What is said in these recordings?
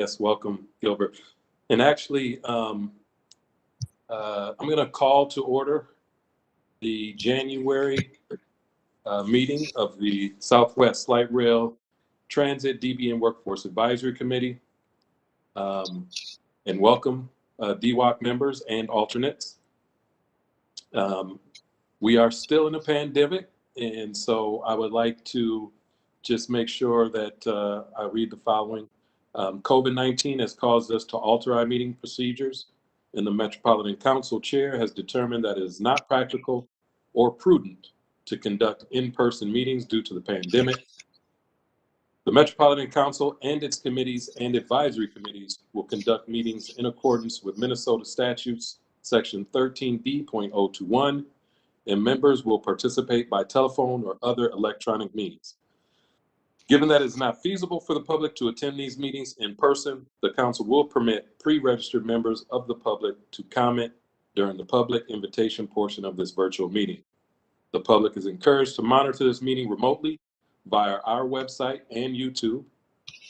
Yes, welcome, Gilbert. And actually, I'm going to call to order the January meeting of the Southwest Light Rail Transit DB and Workforce Advisory Committee. And welcome DWOC members and alternates. We are still in a pandemic, and so I would like to just make sure that I read the following. COVID-19 has caused us to alter our meeting procedures, and the Metropolitan Council Chair has determined that it is not practical or prudent to conduct in-person meetings due to the pandemic. The Metropolitan Council and its committees and advisory committees will conduct meetings in accordance with Minnesota statutes, section 13B.021, and members will participate by telephone or other electronic means. Given that it is not feasible for the public to attend these meetings in person, the council will permit pre-registered members of the public to comment during the public invitation portion of this virtual meeting. The public is encouraged to monitor this meeting remotely via our website and YouTube,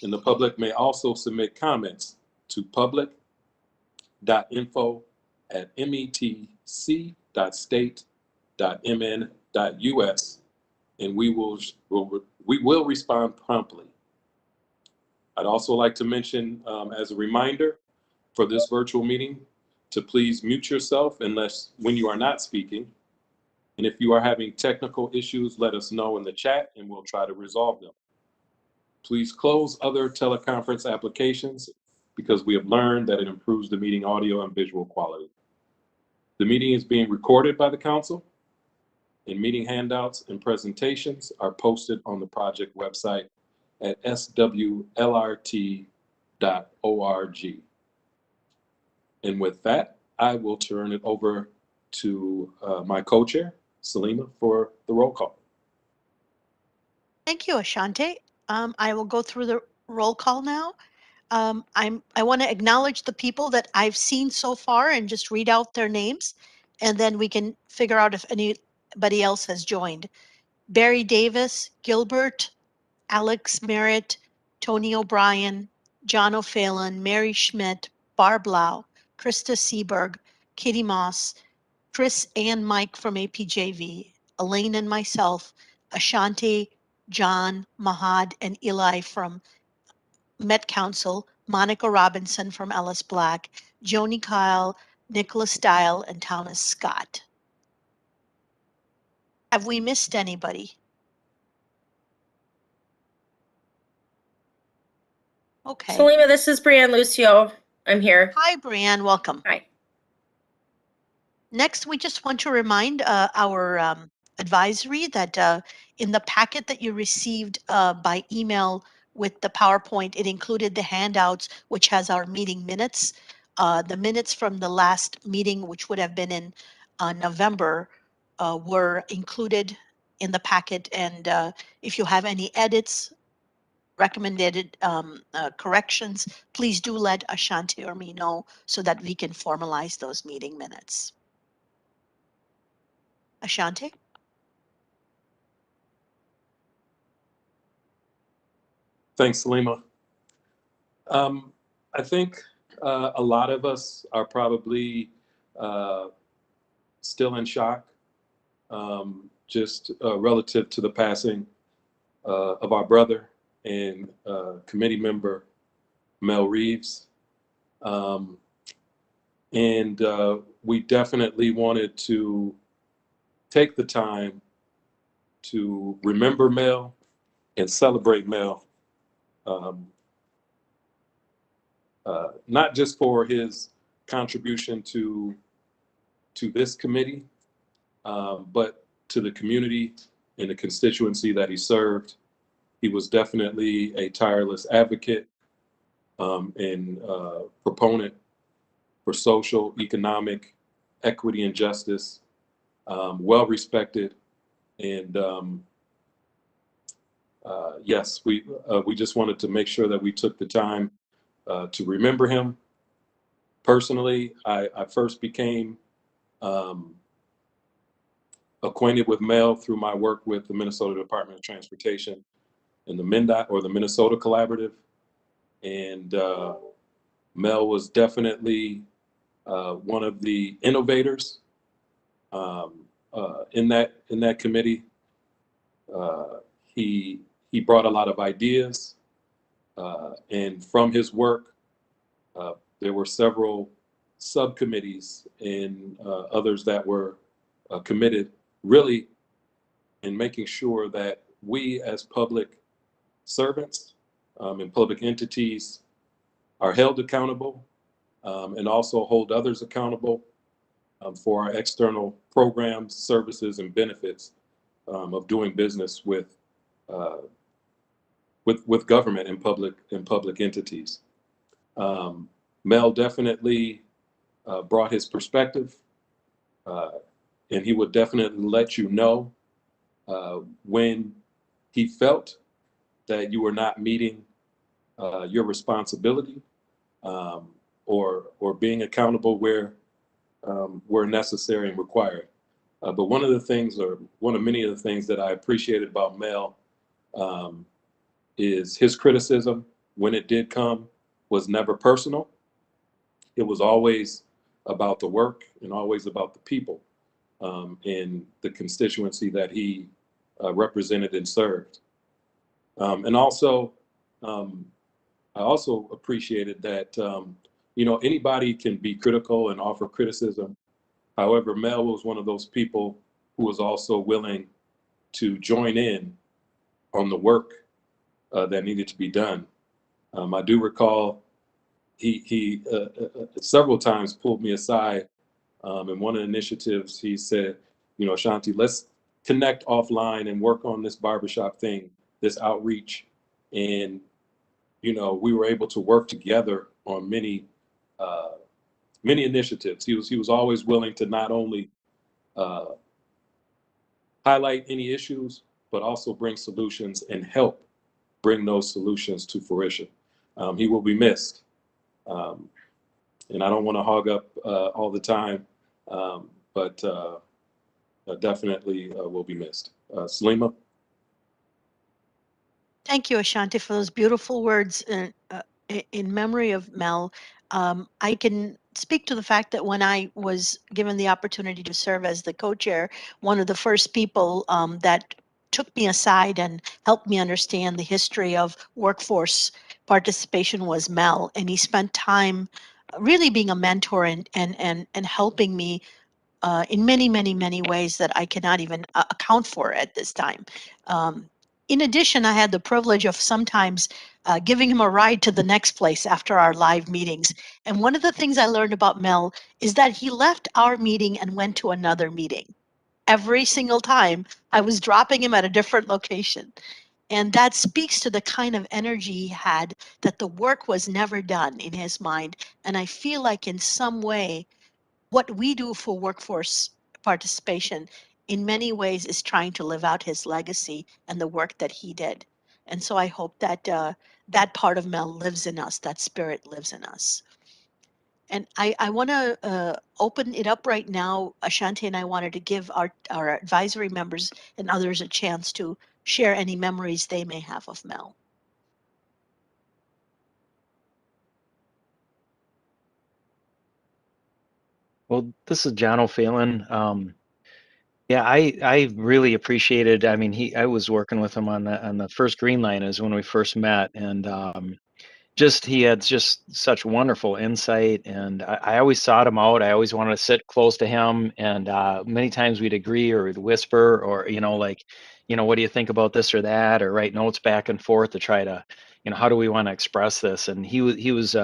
and the public may also submit comments to public.info@metc.state.mn.us, and we will respond promptly. I'd also like to mention, as a reminder for this virtual meeting, to please mute yourself when you are not speaking. And if you are having technical issues, let us know in the chat and we'll try to resolve them. Please close other teleconference applications because we have learned that it improves the meeting audio and visual quality. The meeting is being recorded by the council, and meeting handouts and presentations are posted on the project website at SWLRT.org. And with that, I will turn it over to my co-chair, Salima, for the roll call. Thank you, Ashante. I will go through the roll call now. I want to acknowledge the people that I've seen so far and just read out their names, and then we can figure out if anybody else has joined. Barry Davis, Gilbert, Alex Merritt, Toney O'Brien, John O'Phelan, Mary Schmidt, Barb Lau, Christa Seaberg, Kitty Moss, Chris and Mike from APJV, Elaine and myself, Ashante, John, Mahad, and Eli from Met Council, Monica Robinson from Ellis Black, Joni Kyle, Nicholas Dial, and Thomas Scott. Have we missed anybody? Okay. Salima, this is Brianne Lucio. I'm here. Hi, Brianne. Welcome. Hi. Next, we just want to remind our advisory that in the packet that you received by email with the PowerPoint, it included the handouts, which has our meeting minutes. The minutes from the last meeting, which would have been in November, were included in the packet. And if you have any edits, recommended corrections, please do let Ashante or me know so that we can formalize those meeting minutes. Ashante? Thanks, Salima. I think a lot of us are probably still in shock, just relative to the passing of our brother and committee member, Mel Reeves. And we definitely wanted to take the time to remember Mel and celebrate Mel, not just for his contribution to this committee, but to the community and the constituency that he served. He was definitely a tireless advocate and proponent for social, economic, equity, and justice, well respected. And yes, we just wanted to make sure that we took the time to remember him. Personally, I first became acquainted with Mel through my work with the Minnesota Department of Transportation and the MnDOT, or the Minnesota Collaborative. And Mel was definitely one of the innovators in that committee. He brought a lot of ideas, and from his work, there were several subcommittees and others that were committed really in making sure that we as public servants and public entities are held accountable and also hold others accountable for our external programs, services, and benefits of doing business with government and public entities. Mel definitely brought his perspective, and he would definitely let you know when he felt that you were not meeting your responsibility or being accountable where necessary and required. But one of the things, or one of many of the things that I appreciated about Mel is his criticism, when it did come, was never personal. It was always about the work and always about the people in the constituency that he represented and served. And also, I also appreciated that, anybody can be critical and offer criticism. However, Mel was one of those people who was also willing to join in on the work that needed to be done. I do recall he several times pulled me aside. In one of the initiatives, he said, Shanti, let's connect offline and work on this barbershop thing, this outreach. And, we were able to work together on many initiatives. He was always willing to not only highlight any issues, but also bring solutions and help bring those solutions to fruition. He will be missed. And I don't want to hog up all the time, but definitely will be missed. Salima? Thank you, Ashanti, for those beautiful words in memory of Mel. I can speak to the fact that when I was given the opportunity to serve as the co-chair, one of the first people that took me aside and helped me understand the history of workforce participation was Mel, and he spent time really being a mentor and helping me in many, many, many ways that I cannot even account for at this time. In addition, I had the privilege of sometimes giving him a ride to the next place after our live meetings. And one of the things I learned about Mel is that he left our meeting and went to another meeting. Every single time I was dropping him at a different location. And that speaks to the kind of energy he had, that the work was never done in his mind. And I feel like in some way, what we do for workforce participation in many ways is trying to live out his legacy and the work that he did. And so I hope that that part of Mel lives in us, that spirit lives in us. And I want to open it up right now. Ashanti and I wanted to give our advisory members and others a chance to share any memories they may have of Mel. Well, this is Jon O'Phelan. Yeah, I really appreciated. I mean, I was working with him on the first Green Line is when we first met, and he had just such wonderful insight, and I always sought him out. I always wanted to sit close to him, and many times we'd agree or we'd whisper, or what do you think about this or that, or write notes back and forth to try to, how do we want to express this? And he was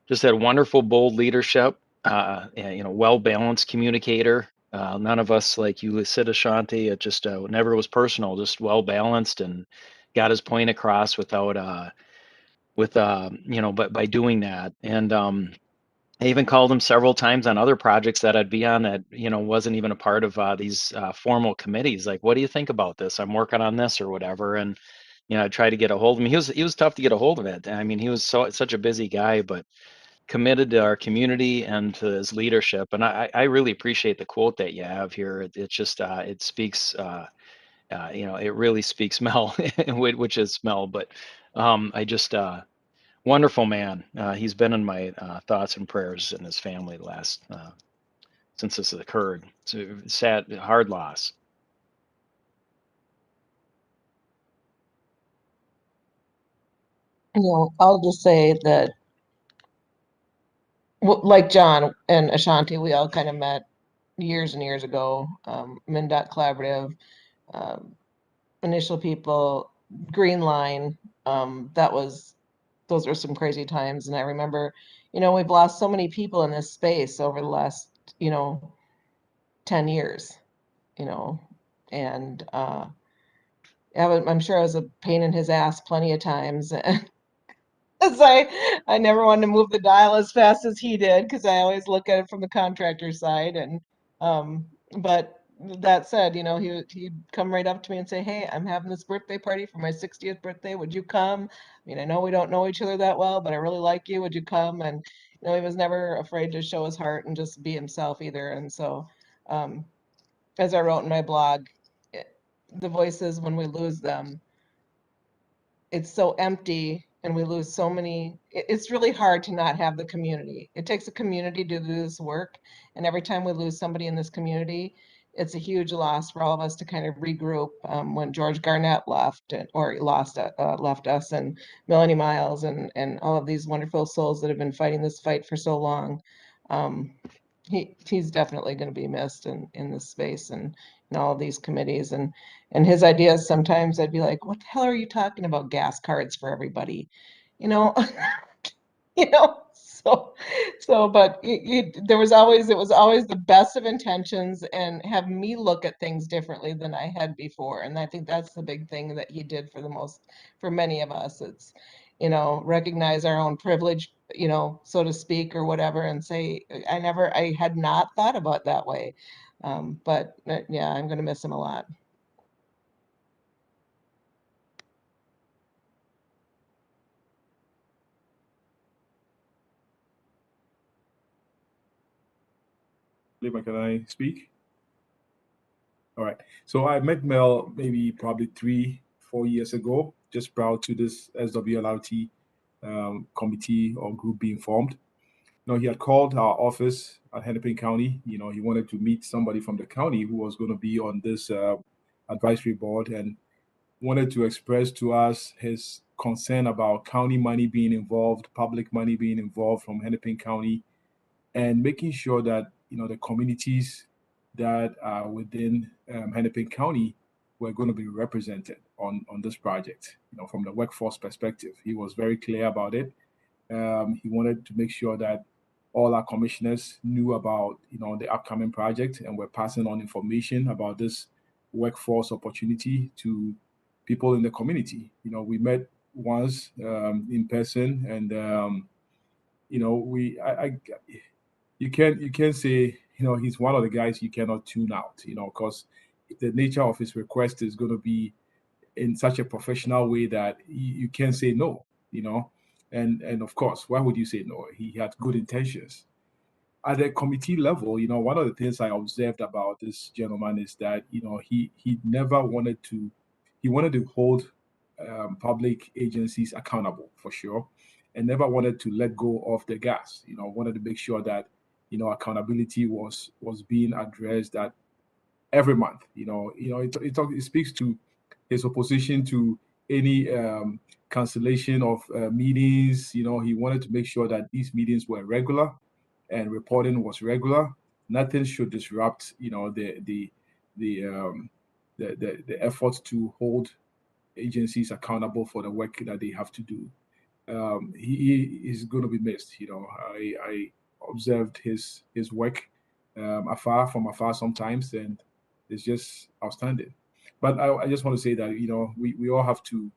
just had wonderful, bold leadership. Well-balanced communicator. None of us, like you said, Ashanti, it just never was personal, just well-balanced and got his point across but by doing that. And I even called him several times on other projects that I'd be on that, wasn't even a part of these formal committees. Like, what do you think about this? I'm working on this or whatever. And, I tried to get a hold of him. He was tough to get a hold of it. I mean, he was such a busy guy, but committed to our community and to his leadership. And I really appreciate the quote that you have here. It just, it speaks, it really speaks Mel, which is Mel. But I just wonderful man. He's been in my thoughts and prayers and his family since this occurred. It's a sad, hard loss. I'll just say that, like John and Ashanti, we all kind of met years and years ago. MnDOT Collaborative, Initial People, Green Line. Those were some crazy times. And I remember, we've lost so many people in this space over the last, 10 years, and I'm sure I was a pain in his ass plenty of times. As I never wanted to move the dial as fast as he did, because I always look at it from the contractor side. And but that said, he'd come right up to me and say, "Hey, I'm having this birthday party for my 60th birthday. Would you come? I mean, I know we don't know each other that well, but I really like you. Would you come?" And he was never afraid to show his heart and just be himself either. And so, as I wrote in my blog, the voices, when we lose them, it's so empty, and we lose so many. It's really hard to not have the community. It takes a community to do this work, and every time we lose somebody in this community, it's a huge loss for all of us to kind of regroup. When George Garnett left, left us, and Melanie Miles, and all of these wonderful souls that have been fighting this fight for so long, he's definitely going to be missed in this space, and in all of these committees. And his ideas, sometimes I'd be like, "What the hell are you talking about gas cards for everybody?" You know, but it was always the best of intentions, and have me look at things differently than I had before. And I think that's the big thing that he did for many of us. It's, recognize our own privilege, so to speak, or whatever, and say, I had not thought about it that way. But yeah, I'm going to miss him a lot. Can I speak? All right. So I met Mel probably 3-4 years ago, just prior to this SWLRT committee or group being formed. He had called our office at Hennepin County. He wanted to meet somebody from the county who was going to be on this advisory board, and wanted to express to us his concern about county money being involved, public money being involved from Hennepin County, and making sure that the communities that are within Hennepin County were going to be represented on this project. From the workforce perspective, he was very clear about it. He wanted to make sure that all our commissioners knew about the upcoming project, and were passing on information about this workforce opportunity to people in the community. We met once in person, and you can't say he's one of the guys you cannot tune out, because the nature of his request is going to be in such a professional way that you can't say no. And of course, why would you say no? He had good intentions. At the committee level, one of the things I observed about this gentleman is that he never wanted to. He wanted to hold public agencies accountable, for sure, and never wanted to let go of the gas. Wanted to make sure that accountability was being addressed at every month. It speaks to his opposition to any cancellation of meetings. He wanted to make sure that these meetings were regular and reporting was regular. Nothing should disrupt the effort to hold agencies accountable for the work that they have to do. He is going to be missed. I observed his work from afar sometimes, and it's just outstanding. But I just want to say that we all have to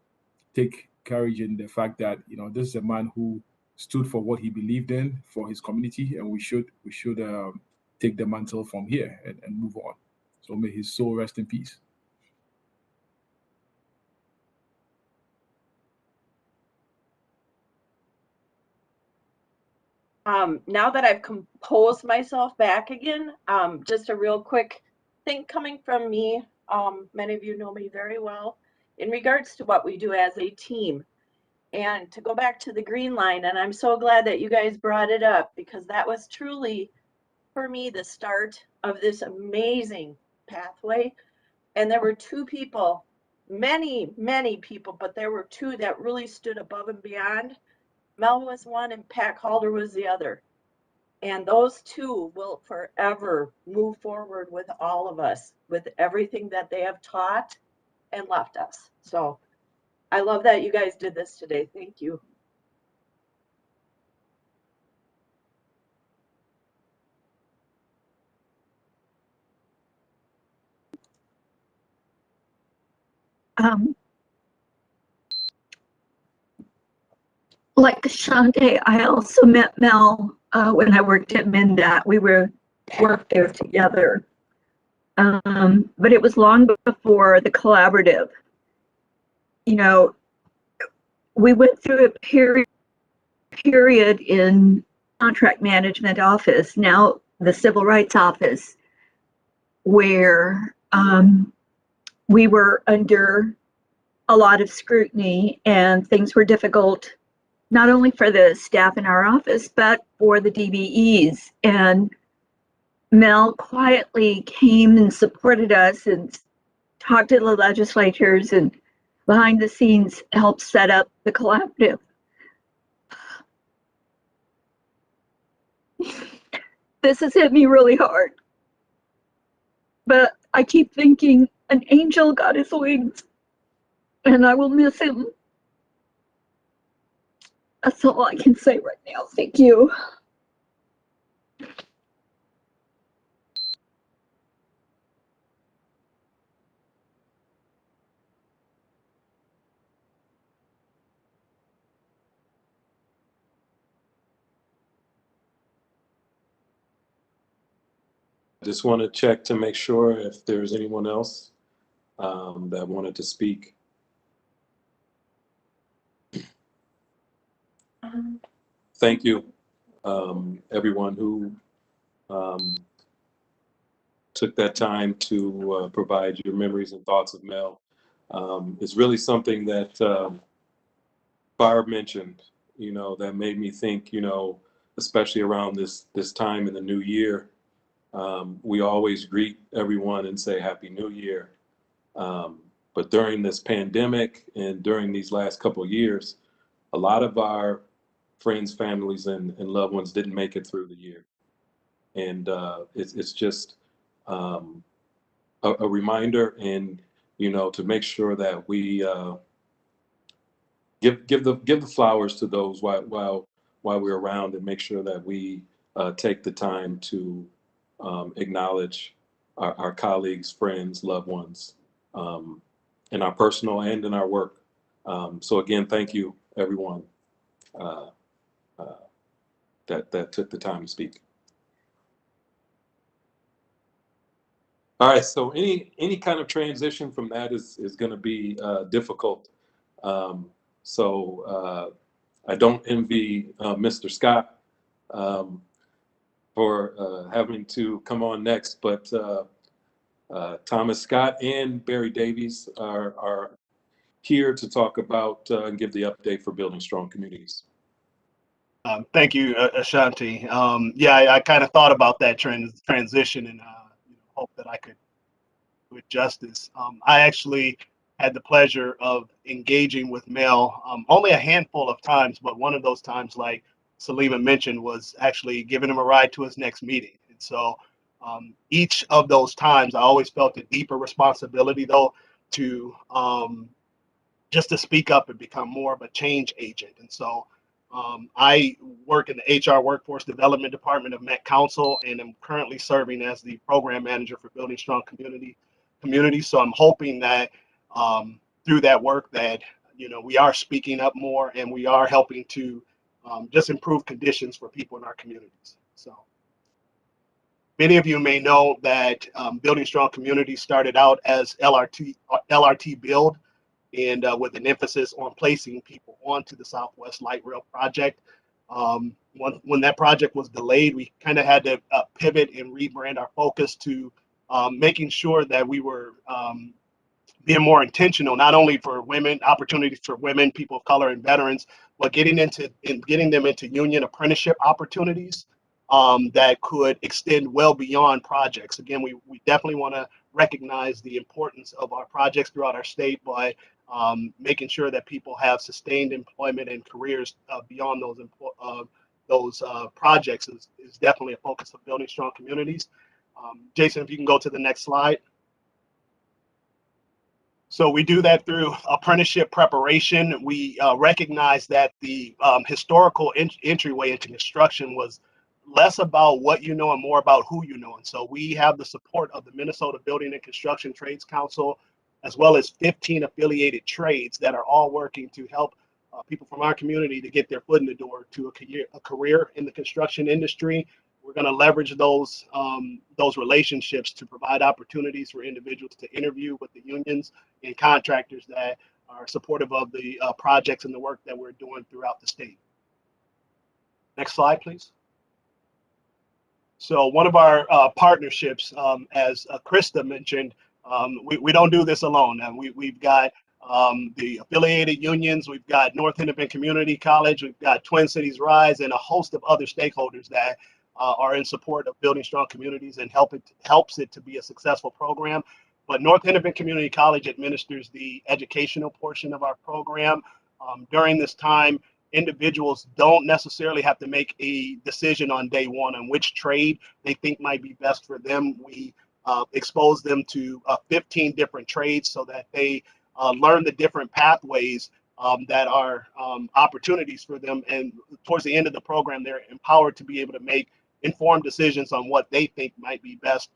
take courage in the fact that this is a man who stood for what he believed in for his community, and we should take the mantle from here and move on. So may his soul rest in peace. Now that I've composed myself back again, just a real quick thing coming from me. Many of you know me very well in regards to what we do as a team. And to go back to the green line, and I'm so glad that you guys brought it up, because that was truly, for me, the start of this amazing pathway. And there were two people, many people, but there were two that really stood above and beyond. Mel was one and Pat Calder was the other. And those two will forever move forward with all of us, with everything that they have taught and left us. So I love that you guys did this today. Thank you. Like Shante, I also met Mel when I worked at MnDOT. We worked there together. But it was long before the collaborative. You know, we went through a period in contract management office, now the civil rights office, where we were under a lot of scrutiny and things were difficult, not only for the staff in our office, but for the DBEs. And Mel quietly came and supported us and talked to the legislators and behind the scenes helped set up the collaborative. This has hit me really hard. But I keep thinking an angel got his wings and I will miss him. That's all I can say right now. Thank you. Just want to check to make sure if there's anyone else that wanted to speak. Thank you, everyone who took that time to provide your memories and thoughts of Mel. It's really something that Barb mentioned, you know, that made me think, you know, especially around this time in the new year. We always greet everyone and say Happy New Year. But during this pandemic and during these last couple of years, a lot of our friends, families, and loved ones didn't make it through the year. And it's just a reminder, and, you know, to make sure that we give the flowers to those while we're around, and make sure that we take the time to acknowledge our colleagues, friends, loved ones, in our personal and in our work. So again, thank you, everyone that took the time to speak. All right, so any kind of transition from that is going to be difficult. So I don't envy Mr. Scott for having to come on next, but Thomas Scott and Barry Davies are here to talk about and give the update for Building Strong Communities. Thank you, Ashanti. Yeah, I kind of thought about that transition and hope that I could do it justice. I actually had the pleasure of engaging with Mel only a handful of times, but one of those times, like Salima mentioned, was actually giving him a ride to his next meeting. And so each of those times, I always felt a deeper responsibility, though, to just to speak up and become more of a change agent. And so I work in the HR Workforce Development Department of Met Council, and am currently serving as the program manager for Building Strong Communities. So I'm hoping that through that work that, you know, we are speaking up more and we are helping to just improve conditions for people in our communities. So many of you may know that Building Strong Communities started out as LRT Build, and with an emphasis on placing people onto the Southwest Light Rail project. When that project was delayed, we kind of had to pivot and rebrand our focus to making sure that we were being more intentional, not only for women, opportunities for women, people of color, and veterans, but getting them into union apprenticeship opportunities that could extend well beyond projects. Again, we definitely want to recognize the importance of our projects throughout our state by making sure that people have sustained employment and careers beyond those projects is definitely a focus of building strong communities. Jason, if you can go to the next slide. So we do that through apprenticeship preparation. We recognize that the historical entryway into construction was less about what you know and more about who you know. And so we have the support of the Minnesota Building and Construction Trades Council, as well as 15 affiliated trades that are all working to help people from our community to get their foot in the door to a career in the construction industry. We're going to leverage those relationships to provide opportunities for individuals to interview with the unions and contractors that are supportive of the projects and the work that we're doing throughout the state. Next slide, please. So one of our partnerships, as Christa mentioned, we don't do this alone. And we've got the affiliated unions, we've got North Hennepin Community College, we've got Twin Cities Rise, and a host of other stakeholders that are in support of building strong communities and helps it to be a successful program. But North Hennepin Community College administers the educational portion of our program. During this time, individuals don't necessarily have to make a decision on day one on which trade they think might be best for them. We expose them to 15 different trades so that they learn the different pathways that are opportunities for them. And towards the end of the program, they're empowered to be able to make informed decisions on what they think might be best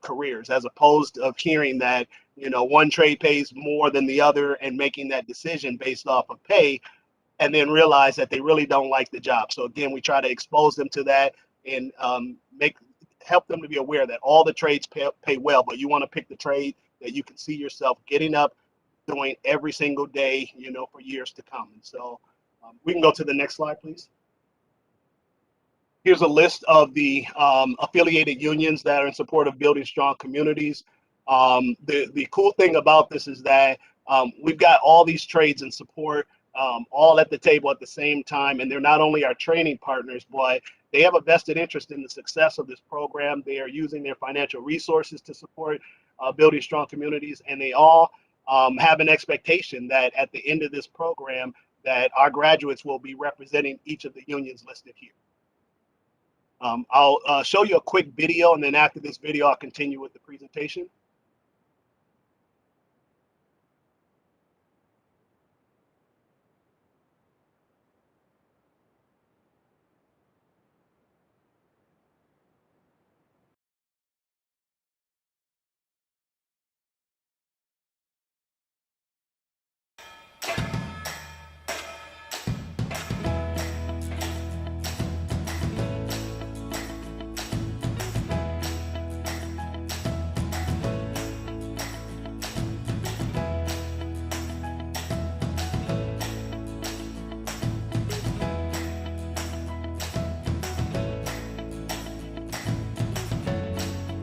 careers, as opposed to hearing that, you know, one trade pays more than the other and making that decision based off of pay, and then realize that they really don't like the job. So again, we try to expose them to that and help them to be aware that all the trades pay well, but you want to pick the trade that you can see yourself getting up doing every single day, you know, for years to come. And so we can go to the next slide, please. Here's a list of the affiliated unions that are in support of building strong communities. The cool thing about this is that we've got all these trades in support, all at the table at the same time, and they're not only our training partners, but they have a vested interest in the success of this program. They are using their financial resources to support building strong communities, and they all have an expectation that at the end of this program that our graduates will be representing each of the unions listed here. I'll show you a quick video, and then after this video, I'll continue with the presentation.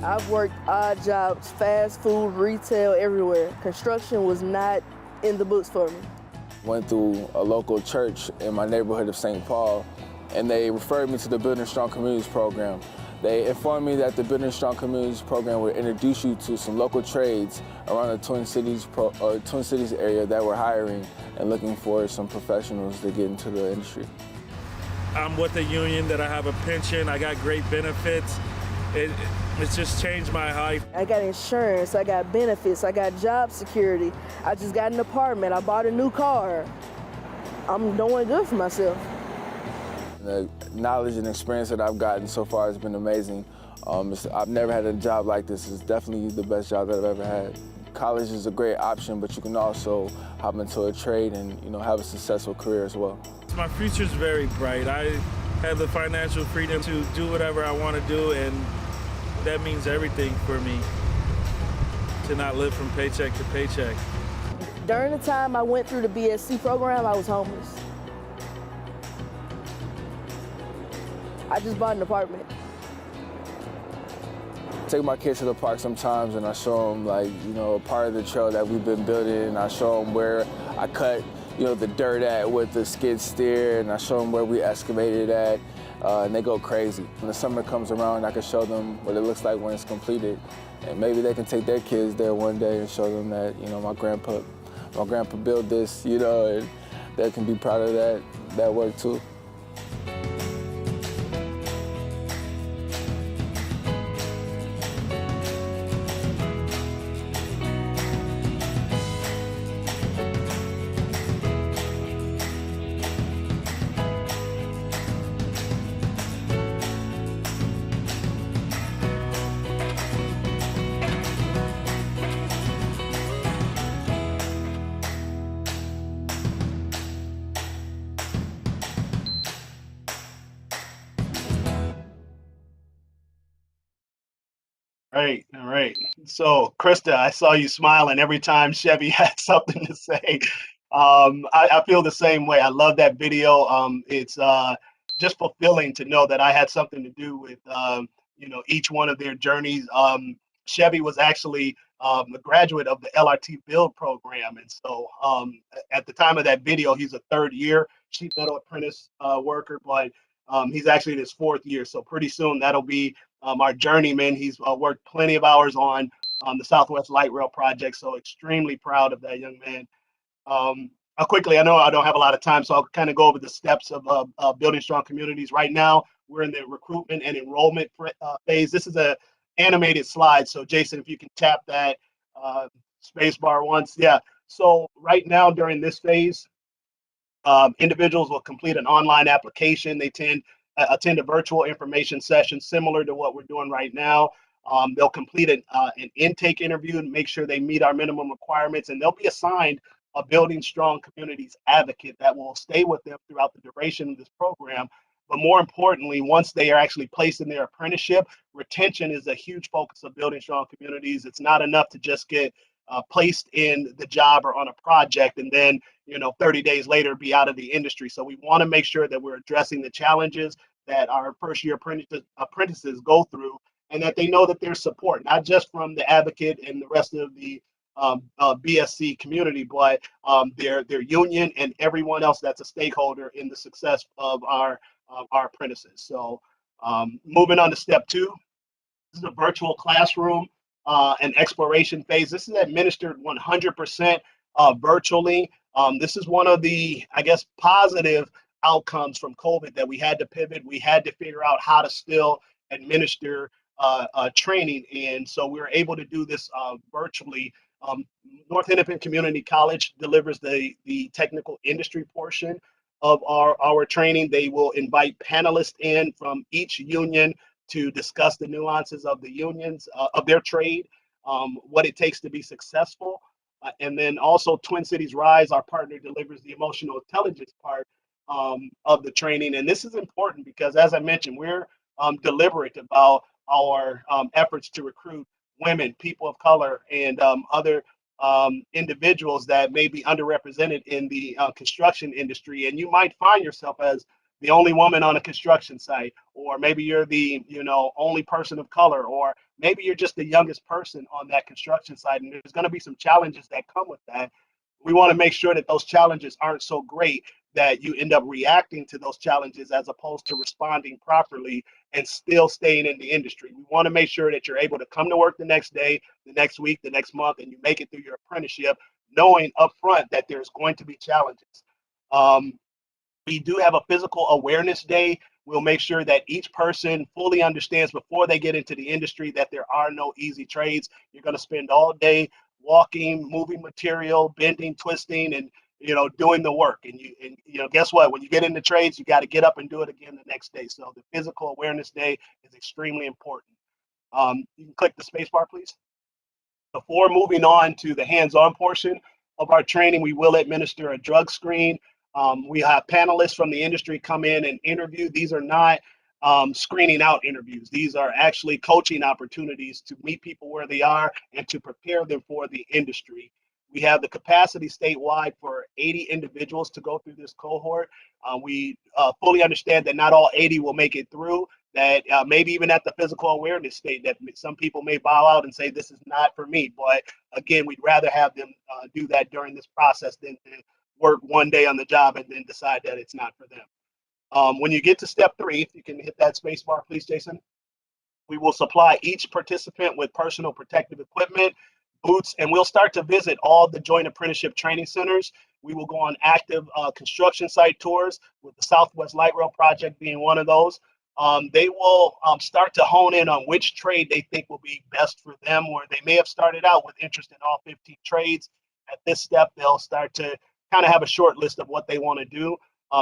I've worked odd jobs, fast food, retail, everywhere. Construction was not in the books for me. Went through a local church in my neighborhood of St. Paul, and they referred me to the Building Strong Communities program. They informed me that the Building Strong Communities program would introduce you to some local trades around the Twin Cities area that were hiring and looking for some professionals to get into the industry. I'm with a union that I have a pension, I got great benefits. It's just changed my life. I got insurance, I got benefits, I got job security. I just got an apartment, I bought a new car. I'm doing good for myself. The knowledge and experience that I've gotten so far has been amazing. I've never had a job like this. It's definitely the best job that I've ever had. College is a great option, but you can also hop into a trade and, you know, have a successful career as well. My future's very bright. I have the financial freedom to do whatever I want to do, and that means everything for me, to not live from paycheck to paycheck. During the time I went through the BSC program, I was homeless. I just bought an apartment. take my kids to the park sometimes and I show them, like, you know, a part of the trail that we've been building, and I show them where I cut, you know, the dirt at with the skid steer, and I show them where we excavated at, and they go crazy. When the summer comes around, I can show them what it looks like when it's completed, and maybe they can take their kids there one day and show them that, you know, my grandpa built this, you know, and they can be proud of that work too. All right. So, Christa, I saw you smiling every time Chevy had something to say. I feel the same way. I love that video. It's just fulfilling to know that I had something to do with, you know, each one of their journeys. Chevy was actually a graduate of the LRT build program. And so at the time of that video, he's a third year sheet metal apprentice worker, but he's actually in his fourth year. So pretty soon that'll be our journeyman. He's worked plenty of hours on the Southwest Light Rail project. So extremely proud of that young man. Quickly, I know I don't have a lot of time, so I'll kind of go over the steps of building strong communities. Right now, we're in the recruitment and enrollment phase. This is a animated slide. So Jason, if you can tap that space bar once. Yeah. So right now during this phase, individuals will complete an online application. They attend a virtual information session similar to what we're doing right now. They'll complete an intake interview and make sure they meet our minimum requirements, and they'll be assigned a Building Strong Communities advocate that will stay with them throughout the duration of this program. But more importantly, once they are actually placed in their apprenticeship, retention is a huge focus of Building Strong Communities. It's not enough to just get placed in the job or on a project and then, you know, 30 days later be out of the industry. So we want to make sure that we're addressing the challenges that our first year apprentices go through, and that they know that there's support, not just from the advocate and the rest of the BSC community, but their union and everyone else that's a stakeholder in the success of our apprentices. So moving on to step 2, this is a virtual classroom and exploration phase. This is administered 100% virtually. This is one of the, I guess, positive outcomes from COVID, that we had to pivot. We had to figure out how to still administer training. And so we were able to do this virtually. North Hennepin Community College delivers the technical industry portion of our training. They will invite panelists in from each union to discuss the nuances of the unions, of their trade, what it takes to be successful. And then also Twin Cities Rise, our partner, delivers the emotional intelligence part of the training. And this is important because, as I mentioned, we're deliberate about our efforts to recruit women, people of color, and other individuals that may be underrepresented in the construction industry. And you might find yourself as the only woman on a construction site, or maybe you're the, you know, only person of color, or maybe you're just the youngest person on that construction site. And there's going to be some challenges that come with that. We want to make sure that those challenges aren't so great that you end up reacting to those challenges as opposed to responding properly and still staying in the industry. We want to make sure that you're able to come to work the next day, the next week, the next month, and you make it through your apprenticeship, knowing upfront that there's going to be challenges. We do have a physical awareness day. We'll make sure that each person fully understands before they get into the industry that there are no easy trades. You're going to spend all day walking, moving material, bending, twisting, and, you know, doing the work. And you know, guess what? When you get into trades, you got to get up and do it again the next day. So the physical awareness day is extremely important. You can click the space bar, please. Before moving on to the hands-on portion of our training, we will administer a drug screen. We have panelists from the industry come in and interview. These are not screening out interviews. These are actually coaching opportunities to meet people where they are and to prepare them for the industry. We have the capacity statewide for 80 individuals to go through this cohort. We fully understand that not all 80 will make it through. that maybe even at the physical awareness state, that some people may bow out and say, this is not for me. But again, we'd rather have them do that during this process than to work one day on the job and then decide that it's not for them. When you get to step 3, if you can hit that space bar, please, Jason. We will supply each participant with personal protective equipment, boots, and we'll start to visit all the joint apprenticeship training centers. We will go on active construction site tours, with the Southwest Light Rail project being one of those. They will start to hone in on which trade they think will be best for them, or they may have started out with interest in all 15 trades. At this step, they'll start to kind of have a short list of what they want to do.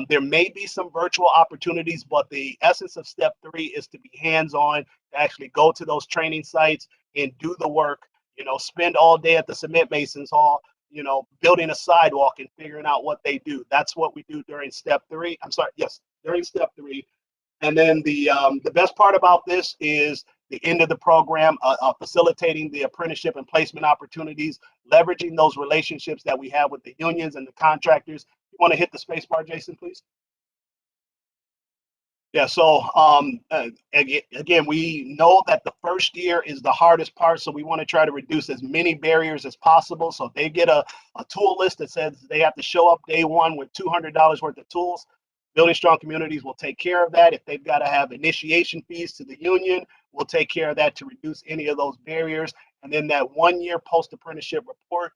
There may be some virtual opportunities, but the essence of step 3 is to be hands-on, to actually go to those training sites and do the work, you know, spend all day at the Cement Masons Hall, you know, building a sidewalk and figuring out what they do. That's what we do during step 3. I'm sorry, yes, during step 3. And then the best part about this is the end of the program, facilitating the apprenticeship and placement opportunities, leveraging those relationships that we have with the unions and the contractors. You want to hit the space bar, Jason, please? Yeah, so again, we know that the first year is the hardest part, so we want to try to reduce as many barriers as possible. So if they get a tool list that says they have to show up day 1 with $200 worth of tools, Building Strong Communities will take care of that. If they've got to have initiation fees to the union, we'll take care of that to reduce any of those barriers. And then that 1-year post-apprenticeship report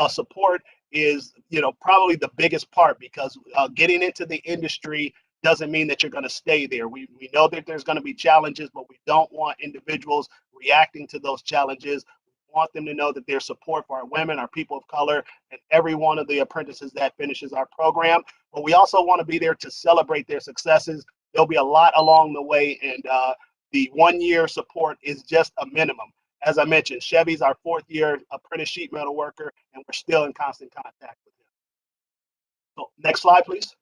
support is, you know, probably the biggest part, because getting into the industry doesn't mean that you're going to stay there. We know that there's going to be challenges, but we don't want individuals reacting to those challenges. We want them to know that there's support for our women, our people of color, and every one of the apprentices that finishes our program. But we also want to be there to celebrate their successes. There'll be a lot along the way, and the 1-year support is just a minimum. As I mentioned, Chevy's our 4th year apprentice sheet metal worker, and we're still in constant contact with him. So next slide, please.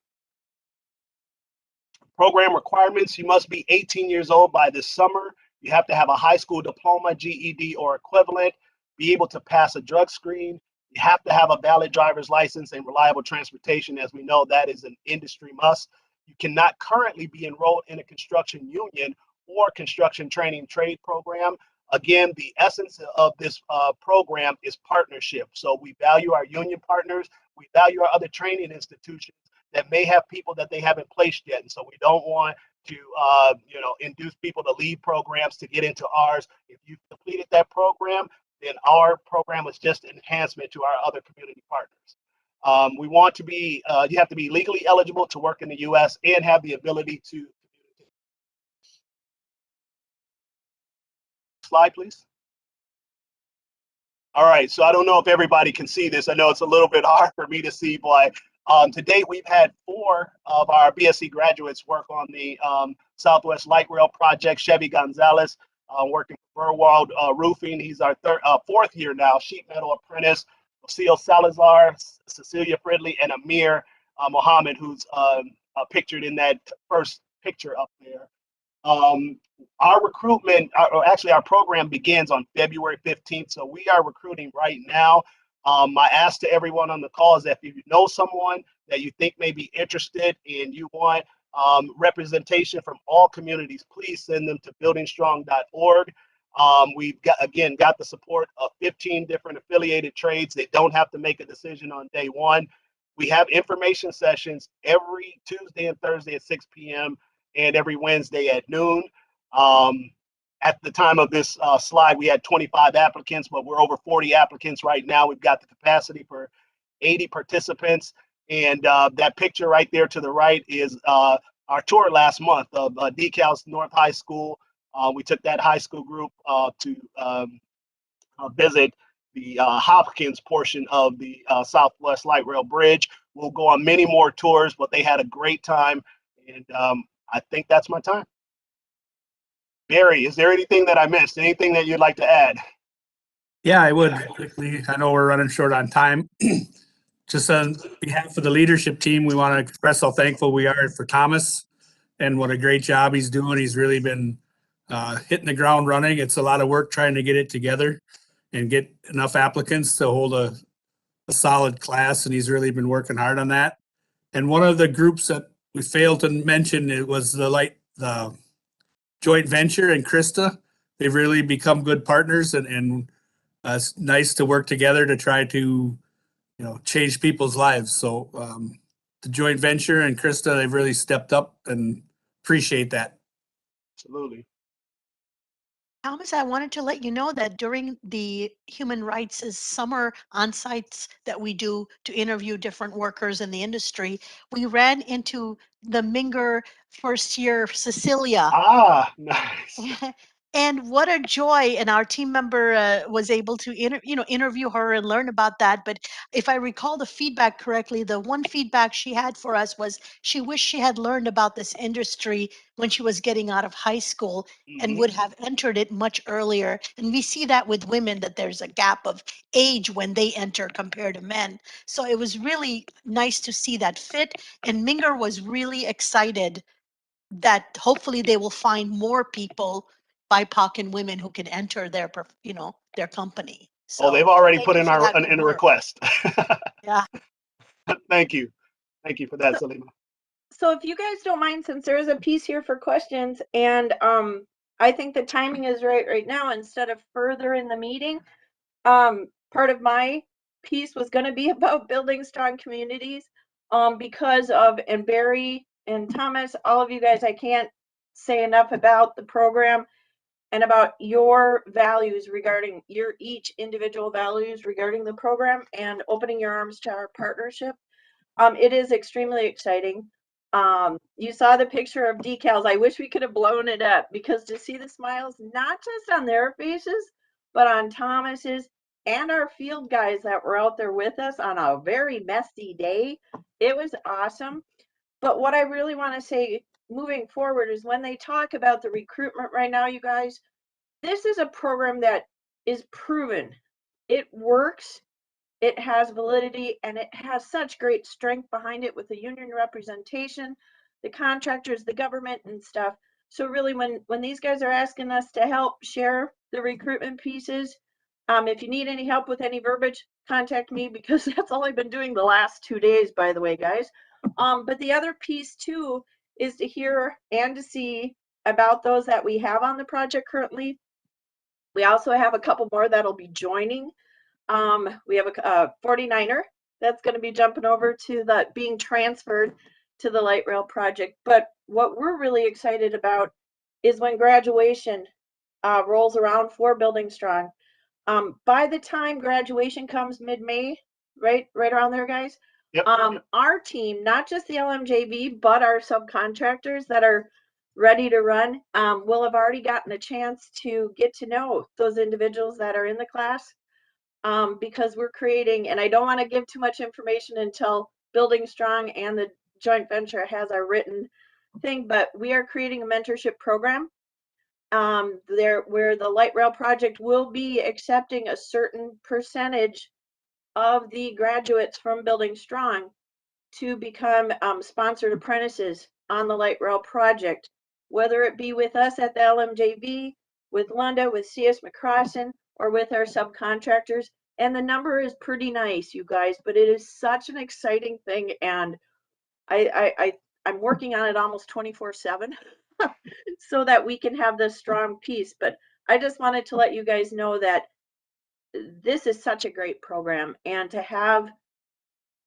Program requirements: you must be 18 years old by this summer. You have to have a high school diploma, GED, or equivalent, be able to pass a drug screen. You have to have a valid driver's license and reliable transportation. As we know, that is an industry must. You cannot currently be enrolled in a construction union or construction training trade program. Again, the essence of this program is partnership. So we value our union partners. We value our other training institutions that may have people that they haven't placed yet. And so we don't want to induce people to leave programs to get into ours. If you've completed that program, then our program is just an enhancement to our other community partners. We want to be, you have to be legally eligible to work in the US and have the ability to communicate. Slide, please. All right, so I don't know if everybody can see this. I know it's a little bit hard for me to see, but to date, we've had 4 of our BSc graduates work on the Southwest Light Rail project. Chevy Gonzalez working for Burwald Roofing. He's our 4th year now, sheet metal apprentice. Lucille Salazar, Cecilia Fridley, and Amir Mohammed, who's pictured in that first picture up there. Our recruitment, our program begins on February 15th, so we are recruiting right now. My ask to everyone on the call is that if you know someone that you think may be interested and you want representation from all communities, please send them to buildingstrong.org. We've got the support of 15 different affiliated trades. They don't have to make a decision on day 1. We have information sessions every Tuesday and Thursday at 6 p.m. and every Wednesday at noon. At the time of this slide, we had 25 applicants, but we're over 40 applicants right now. We've got the capacity for 80 participants. And that picture right there to the right is our tour last month of Decals North High School. We took that high school group to visit the Hopkins portion of the Southwest Light Rail Bridge. We'll go on many more tours, but they had a great time. And I think that's my time. Barry, is there anything that I missed? Anything that you'd like to add? Yeah, I would quickly. I know we're running short on time. Just on behalf of the leadership team, we want to express how thankful we are for Thomas and what a great job he's doing. He's really been hitting the ground running. It's a lot of work trying to get it together and get enough applicants to hold a solid class, and he's really been working hard on that. And one of the groups that we failed to mention, it was the joint venture and Christa. They've really become good partners, and it's nice to work together to try to, change people's lives. So the joint venture and Christa, they've really stepped up, and appreciate that. Absolutely. Thomas, I wanted to let you know that during the Human Rights' summer on-sites that we do to interview different workers in the industry, we ran into the Minger first year Cecilia. Ah, nice. And what a joy! And our team member was able to interview her and learn about that. But if I recall the feedback correctly, the one feedback she had for us was she wished she had learned about this industry when she was getting out of high school and would have entered it much earlier. And we see that with women, that there's a gap of age when they enter compared to men. So it was really nice to see that fit. And Minger was really excited that hopefully they will find more people, BIPOC and women, who can enter their company. So Oh, they've already thank put you in for that in good a work. request. Yeah. Thank you. Thank you for that, Salima. So if you guys don't mind, since there is a piece here for questions, and I think the timing is right now, instead of further in the meeting, part of my piece was going to be about building strong communities, because of, and Barry and Thomas, all of you guys, I can't say enough about the program and about your values regarding your each individual values regarding the program and opening your arms to our partnership. It is extremely exciting. You saw the picture of decals. I wish we could have blown it up, because to see the smiles, not just on their faces, but on Thomas's and our field guys that were out there with us on a very messy day, it was awesome. But what I really want to say moving forward is, when they talk about the recruitment right now, you guys, this is a program that is proven. It works. It has validity, and it has such great strength behind it with the union representation, the contractors, the government and stuff. So really, when these guys are asking us to help share the recruitment pieces, if you need any help with any verbiage, contact me, because that's all I've been doing the last 2 days, by the way, guys. But the other piece too is to hear and to see about those that we have on the project currently. We also have a couple more that'll be joining. We have a 49er that's going to be jumping over to being transferred to the light rail project. But what we're really excited about is when graduation rolls around for Building Strong. By the time graduation comes mid-May, right around there, guys. Yep. Our team, not just the LMJV, but our subcontractors that are ready to run, will have already gotten a chance to get to know those individuals that are in the class. Because we're creating, and I don't want to give too much information until Building Strong and the joint venture has our written thing, but we are creating a mentorship program where the light rail project will be accepting a certain percentage of the graduates from Building Strong to become sponsored apprentices on the light rail project, whether it be with us at the LMJV, with Lunda, with CS McCrossin, or with our subcontractors. And the number is pretty nice, you guys, but it is such an exciting thing. And I'm working on it almost 24/7 so that we can have this strong piece. But I just wanted to let you guys know that this is such a great program, and to have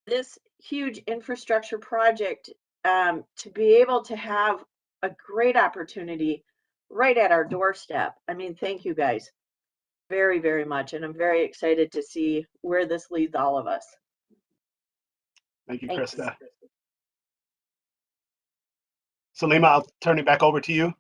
this huge infrastructure project, to be able to have a great opportunity right at our doorstep. I mean, thank you guys very, very much. And I'm very excited to see where this leads all of us. Thank you, Thanks. Christa. Salima, I'll turn it back over to you.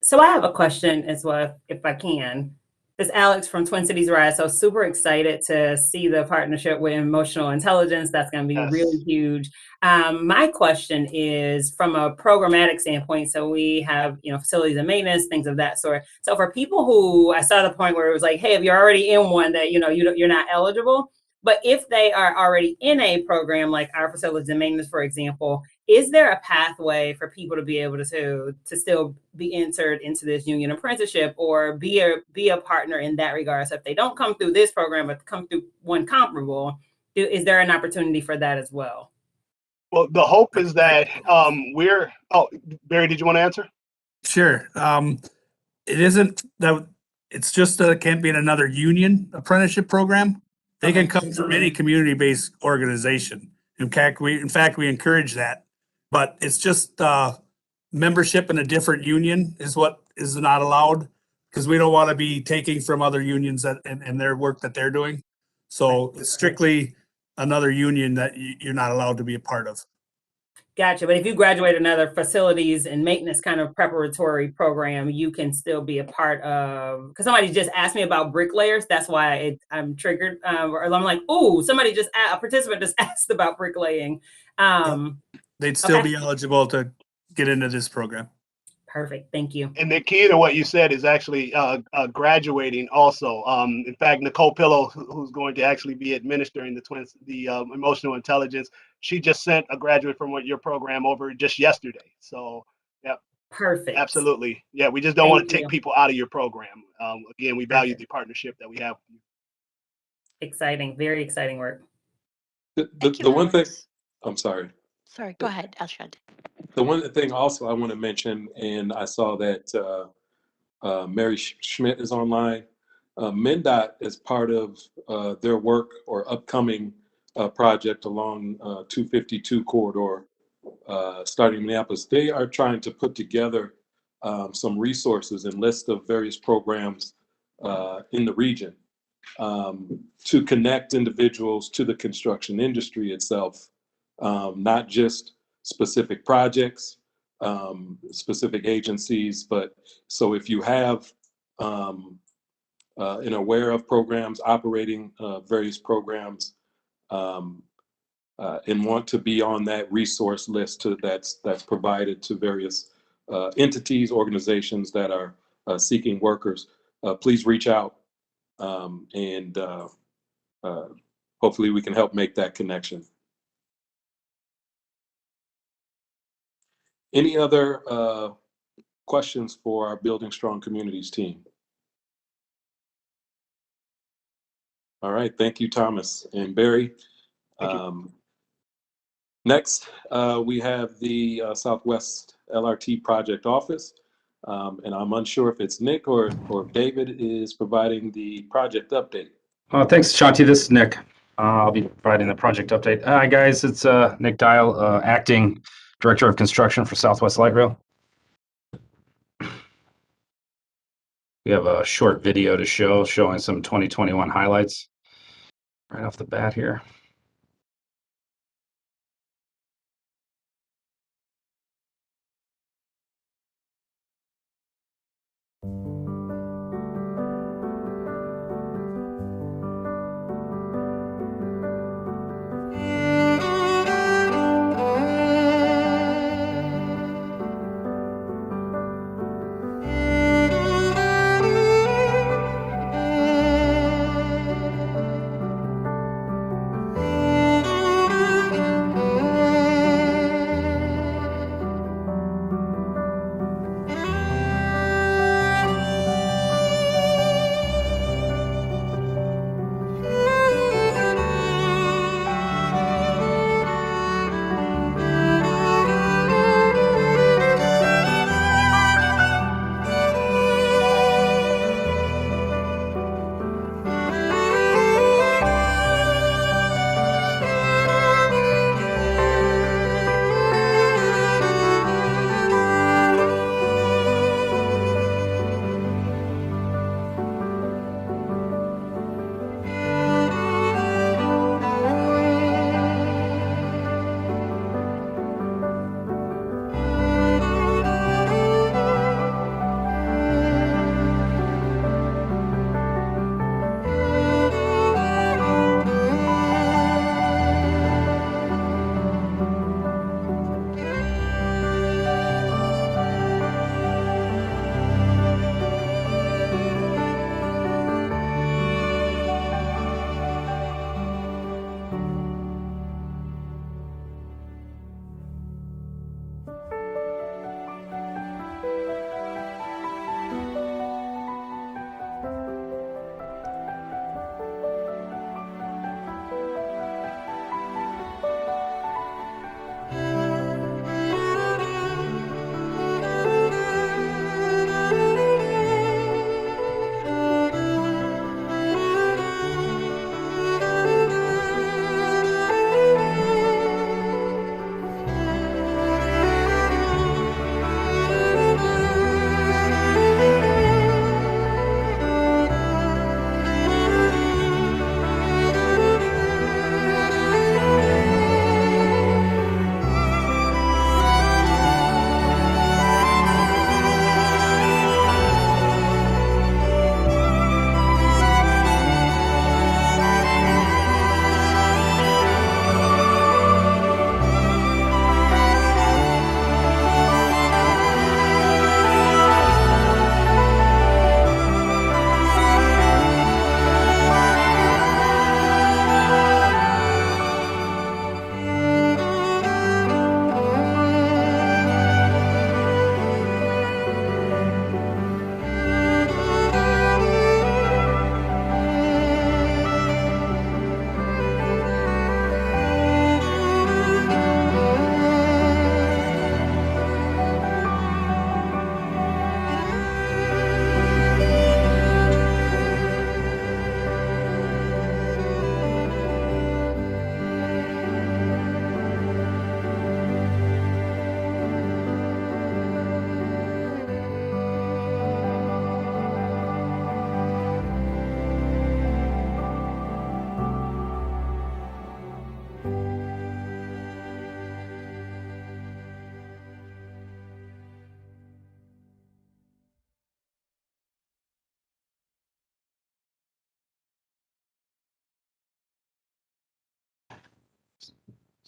So I have a question as well, if I can. This is Alex from Twin Cities Rise. So super excited to see the partnership with emotional intelligence. That's going to be really huge. My question is from a programmatic standpoint. So we have, facilities and maintenance, things of that sort. So for people who, I saw the point where it was like, hey, if you're already in one, that you're not eligible. But if they are already in a program like our facilities and maintenance, for example, is there a pathway for people to be able to still be entered into this union apprenticeship or be a partner in that regard? So if they don't come through this program, but come through one comparable, is there an opportunity for that as well? Well, the hope is that Barry, did you want to answer? Sure. It isn't that, it's just can't be in another union apprenticeship program. They can come from any community-based organization. In fact, we encourage that, but it's just membership in a different union is what is not allowed, because we don't want to be taking from other unions and their work that they're doing. So it's strictly another union that you're not allowed to be a part of. Gotcha. But if you graduate another facilities and maintenance kind of preparatory program, you can still be a part of, because somebody just asked me about bricklayers. That's why I'm triggered. Or I'm like, oh, a participant just asked about bricklaying. They'd still be eligible to get into this program. Perfect. Thank you. And the key to what you said is actually graduating also. In fact, Nicole Pillow, who's going to actually be administering the emotional intelligence, she just sent a graduate from your program over just yesterday. So, yeah. Perfect. Absolutely. Yeah, we just don't want to take people out of your program. Again, we value the partnership that we have with you. Exciting. Very exciting work. The one thing, I'm sorry. Sorry, go ahead, Ashad. The one thing also I want to mention, and I saw that Mary Schmidt is online. MnDOT, as part of their work or upcoming project along 252 corridor, starting in Minneapolis, they are trying to put together some resources and list of various programs in the region to connect individuals to the construction industry itself, not just specific projects, specific agencies, but so if you have and aware of programs, operating various programs, and want to be on that resource list that's provided to various entities, organizations that are seeking workers, please reach out, and hopefully we can help make that connection. Any other questions for our Building Strong Communities team? All right, thank you, Thomas and Barry. Next, we have the Southwest LRT Project Office, and I'm unsure if it's Nick or if David is providing the project update. Thanks, Shanti. This is Nick. I'll be providing the project update. Hi, guys. It's Nick Dial, Acting Director of Construction for Southwest Light Rail. We have a short video to show, showing some 2021 highlights right off the bat here.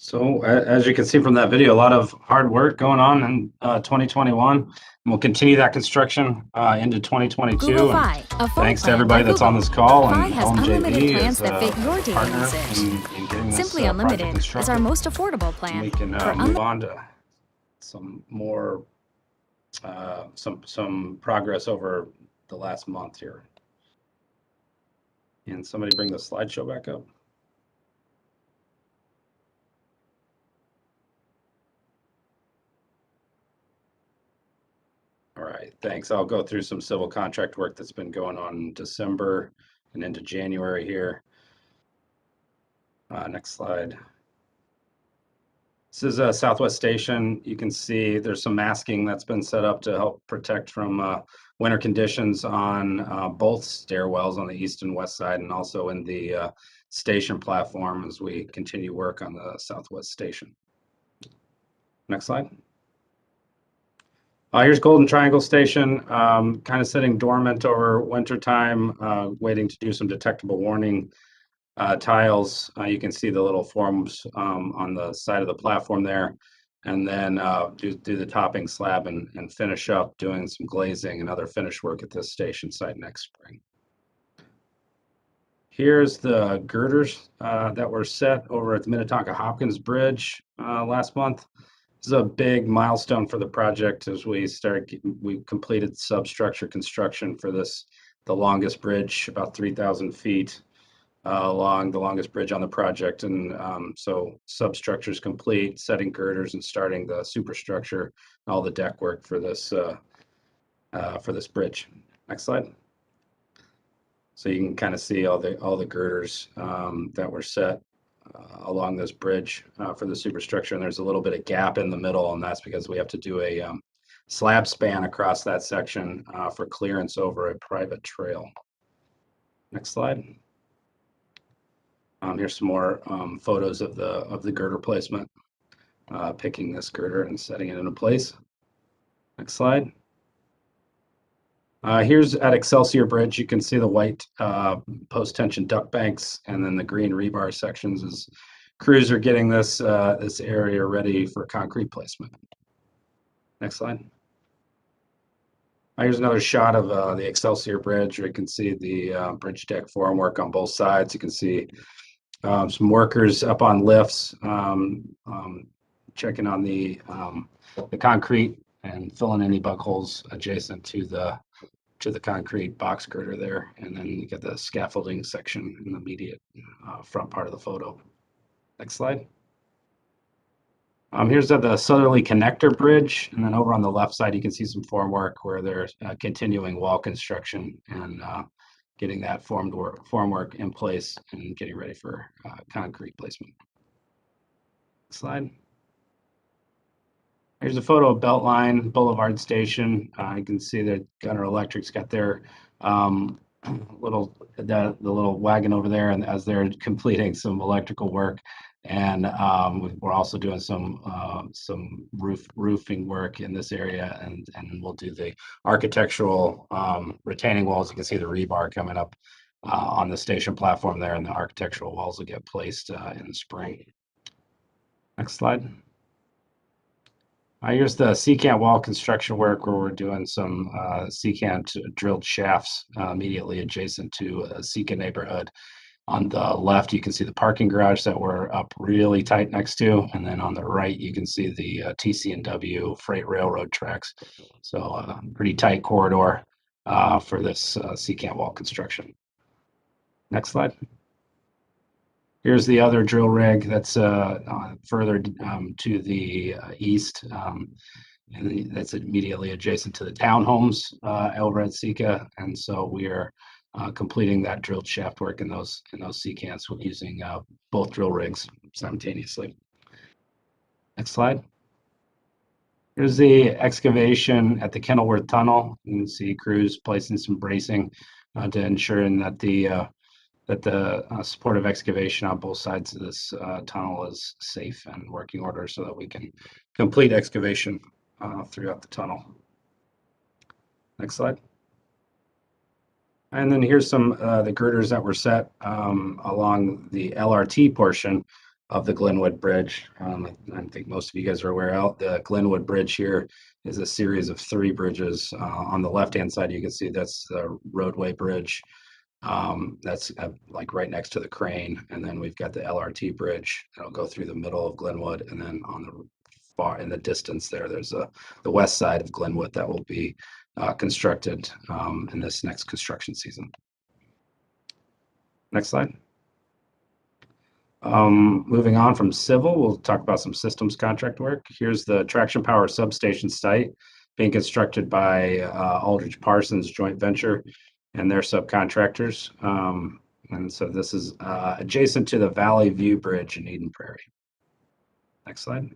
So as you can see from that video, a lot of hard work going on in 2021. And we'll continue that construction into 2022. Google And Fi, a phone thanks to plan everybody by that's on Google. this call. Fi And has unlimited LMJV plans is that fit your a daily partner usage. in getting this Simply project Unlimited is constructed. our most affordable plan. We can For move on to some more some progress over the last month here. And somebody bring the slideshow back up. All right, thanks. I'll go through some civil contract work that's been going on in December and into January here. Next slide. This is a Southwest Station. You can see there's some masking that's been set up to help protect from winter conditions on both stairwells on the east and west side, and also in the station platform as we continue work on the Southwest Station. Next slide. Here's Golden Triangle Station, kind of sitting dormant over winter time, waiting to do some detectable warning tiles. You can see the little forms on the side of the platform there, and then do the topping slab and finish up doing some glazing and other finish work at this station site next spring. Here's the girders that were set over at the Minnetonka Hopkins Bridge last month. This is a big milestone for the project as we completed substructure construction for this, the longest bridge, about 3,000 feet along, the longest bridge on the project. And so substructure is complete, setting girders and starting the superstructure, all the deck work for this bridge. Next slide. So you can kind of see all the girders that were set along this bridge for the superstructure, and there's a little bit of gap in the middle, and that's because we have to do a slab span across that section for clearance over a private trail. Next slide. Here's some more photos of the girder placement, picking this girder and setting it into place. Next slide. Here's at Excelsior Bridge. You can see the white post-tension duct banks and then the green rebar sections as crews are getting this area ready for concrete placement. Next slide. Here's another shot of the Excelsior Bridge where you can see the bridge deck formwork on both sides. You can see some workers up on lifts checking on the concrete and filling any bug holes adjacent to the concrete box girder there, and then you get the scaffolding section in the immediate front part of the photo. Next slide. Here's at the Southerly Connector Bridge, and then over on the left side you can see some formwork where there's continuing wall construction and getting that formwork in place and getting ready for concrete placement. Next slide. Here's a photo of Beltline Boulevard Station. You can see that Gunner Electric's got their the little wagon over there, and as they're completing some electrical work, and we're also doing some roofing work in this area, and we'll do the architectural retaining walls. You can see the rebar coming up on the station platform there, and the architectural walls will get placed in the spring. Next slide. Here's the secant wall construction work where we're doing some secant drilled shafts immediately adjacent to a secant neighborhood. On the left, you can see the parking garage that we're up really tight next to, and then on the right, you can see the TC&W freight railroad tracks. So pretty tight corridor for this secant wall construction. Next slide. Here's the other drill rig that's further to the east, and that's immediately adjacent to the townhomes over at Sika. And so we are completing that drilled shaft work in those secants using both drill rigs simultaneously. Next slide. Here's the excavation at the Kenilworth Tunnel. You can see crews placing some bracing to ensuring that the supportive excavation on both sides of this tunnel is safe and working order so that we can complete excavation throughout the tunnel. Next slide. And then here's some the girders that were set along the LRT portion the Glenwood Bridge. I think most of you guys are aware the Glenwood Bridge here is a series of 3 bridges. On the left-hand side, you can see that's the roadway bridge. That's like right next to the crane. And then we've got the LRT bridge that'll go through the middle of Glenwood. And then on the far in the distance there's the west side of Glenwood that will be constructed in this next construction season. Next slide. Moving on from civil, we'll talk about some systems contract work. Here's the traction power substation site being constructed by Aldridge Parsons joint venture and their subcontractors. And so this is adjacent to the Valley View Bridge in Eden Prairie. Next slide.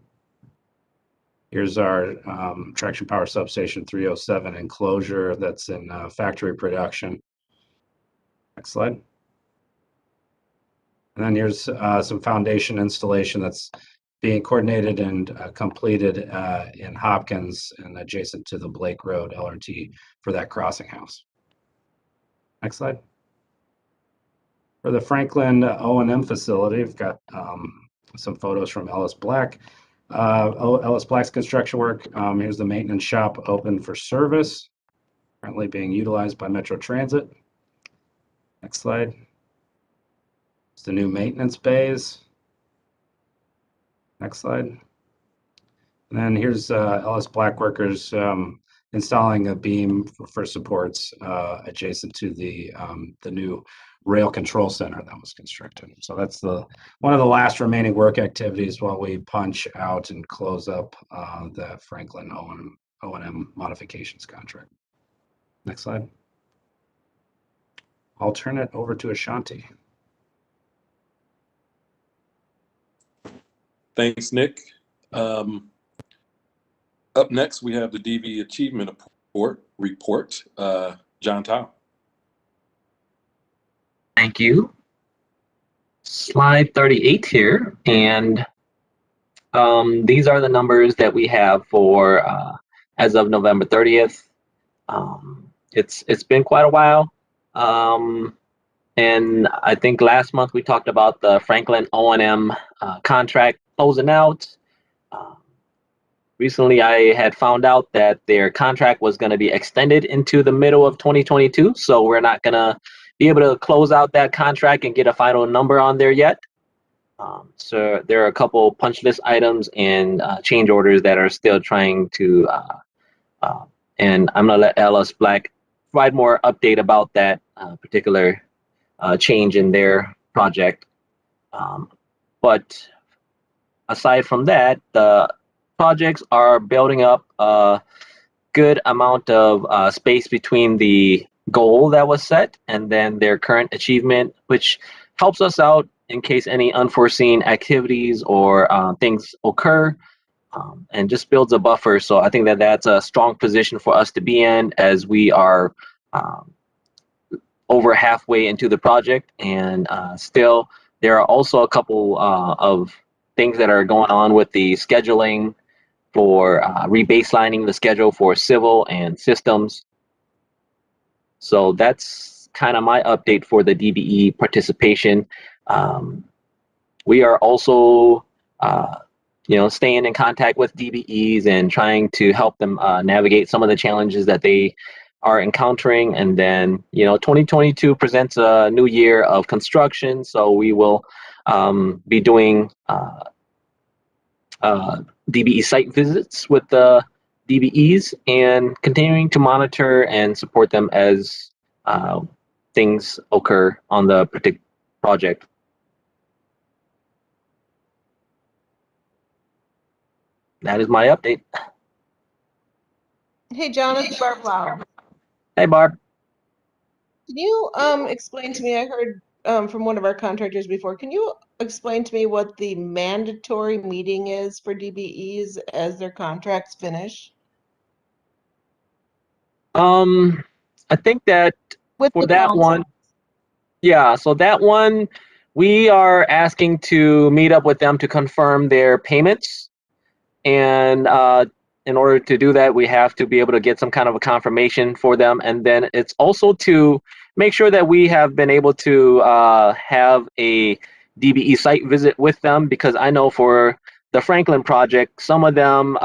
Here's our traction power substation 307 enclosure that's in factory production. Next slide. And then here's some foundation installation that's being coordinated and completed in Hopkins and adjacent to the Blake Road LRT for that crossing house. Next slide. For the Franklin O&M facility, we've got some photos from Ellis Black. Ellis Black's construction work. Here's the maintenance shop open for service, currently being utilized by Metro Transit. Next slide. It's the new maintenance bays. Next slide. And then here's Ellis Black workers installing a beam for supports adjacent to the new rail control center that was constructed. So that's one of the last remaining work activities while we punch out and close up the Franklin O&M modifications contract. Next slide. I'll turn it over to Ashanti. Thanks, Nick. Up next, we have the DBE Achievement Report. Jon Tao. Thank you. Slide 38 here, and these are the numbers that we have for as of November 30th. It's been quite a while, and I think last month we talked about the Franklin O&M contract closing out. Recently, I had found out that their contract was going to be extended into the middle of 2022, so we're not going to be able to close out that contract and get a final number on there yet. So there are a couple punch list items and change orders that are still trying to, and I'm going to let Ellis Black provide more update about that particular change in their project. But aside from that, the projects are building up a good amount of space between the goal that was set and then their current achievement, which helps us out in case any unforeseen activities or things occur, and just builds a buffer. So I think that that's a strong position for us to be in as we are over halfway into the project, and still there are also a couple of things that are going on with the scheduling for rebaselining the schedule for civil and systems. So that's kind of my update for the DBE participation. We are also, staying in contact with DBEs and trying to help them navigate some of the challenges that they are encountering. And then, 2022 presents a new year of construction, so we will be doing DBE site visits with the DBEs and continuing to monitor and support them as things occur on the particular project. That is my update. Hey, John, it's Barb Flower. Hey, Barb. Can you explain to me, I heard from one of our contractors before, can you explain to me what the mandatory meeting is for DBEs as their contracts finish? I think that for that one, yeah, so that one, we are asking to meet up with them to confirm their payments. And in order to do that, we have to be able to get some kind of a confirmation for them. And then it's also to make sure that we have been able to have a DBE site visit with them, because I know for the Franklin project, some of them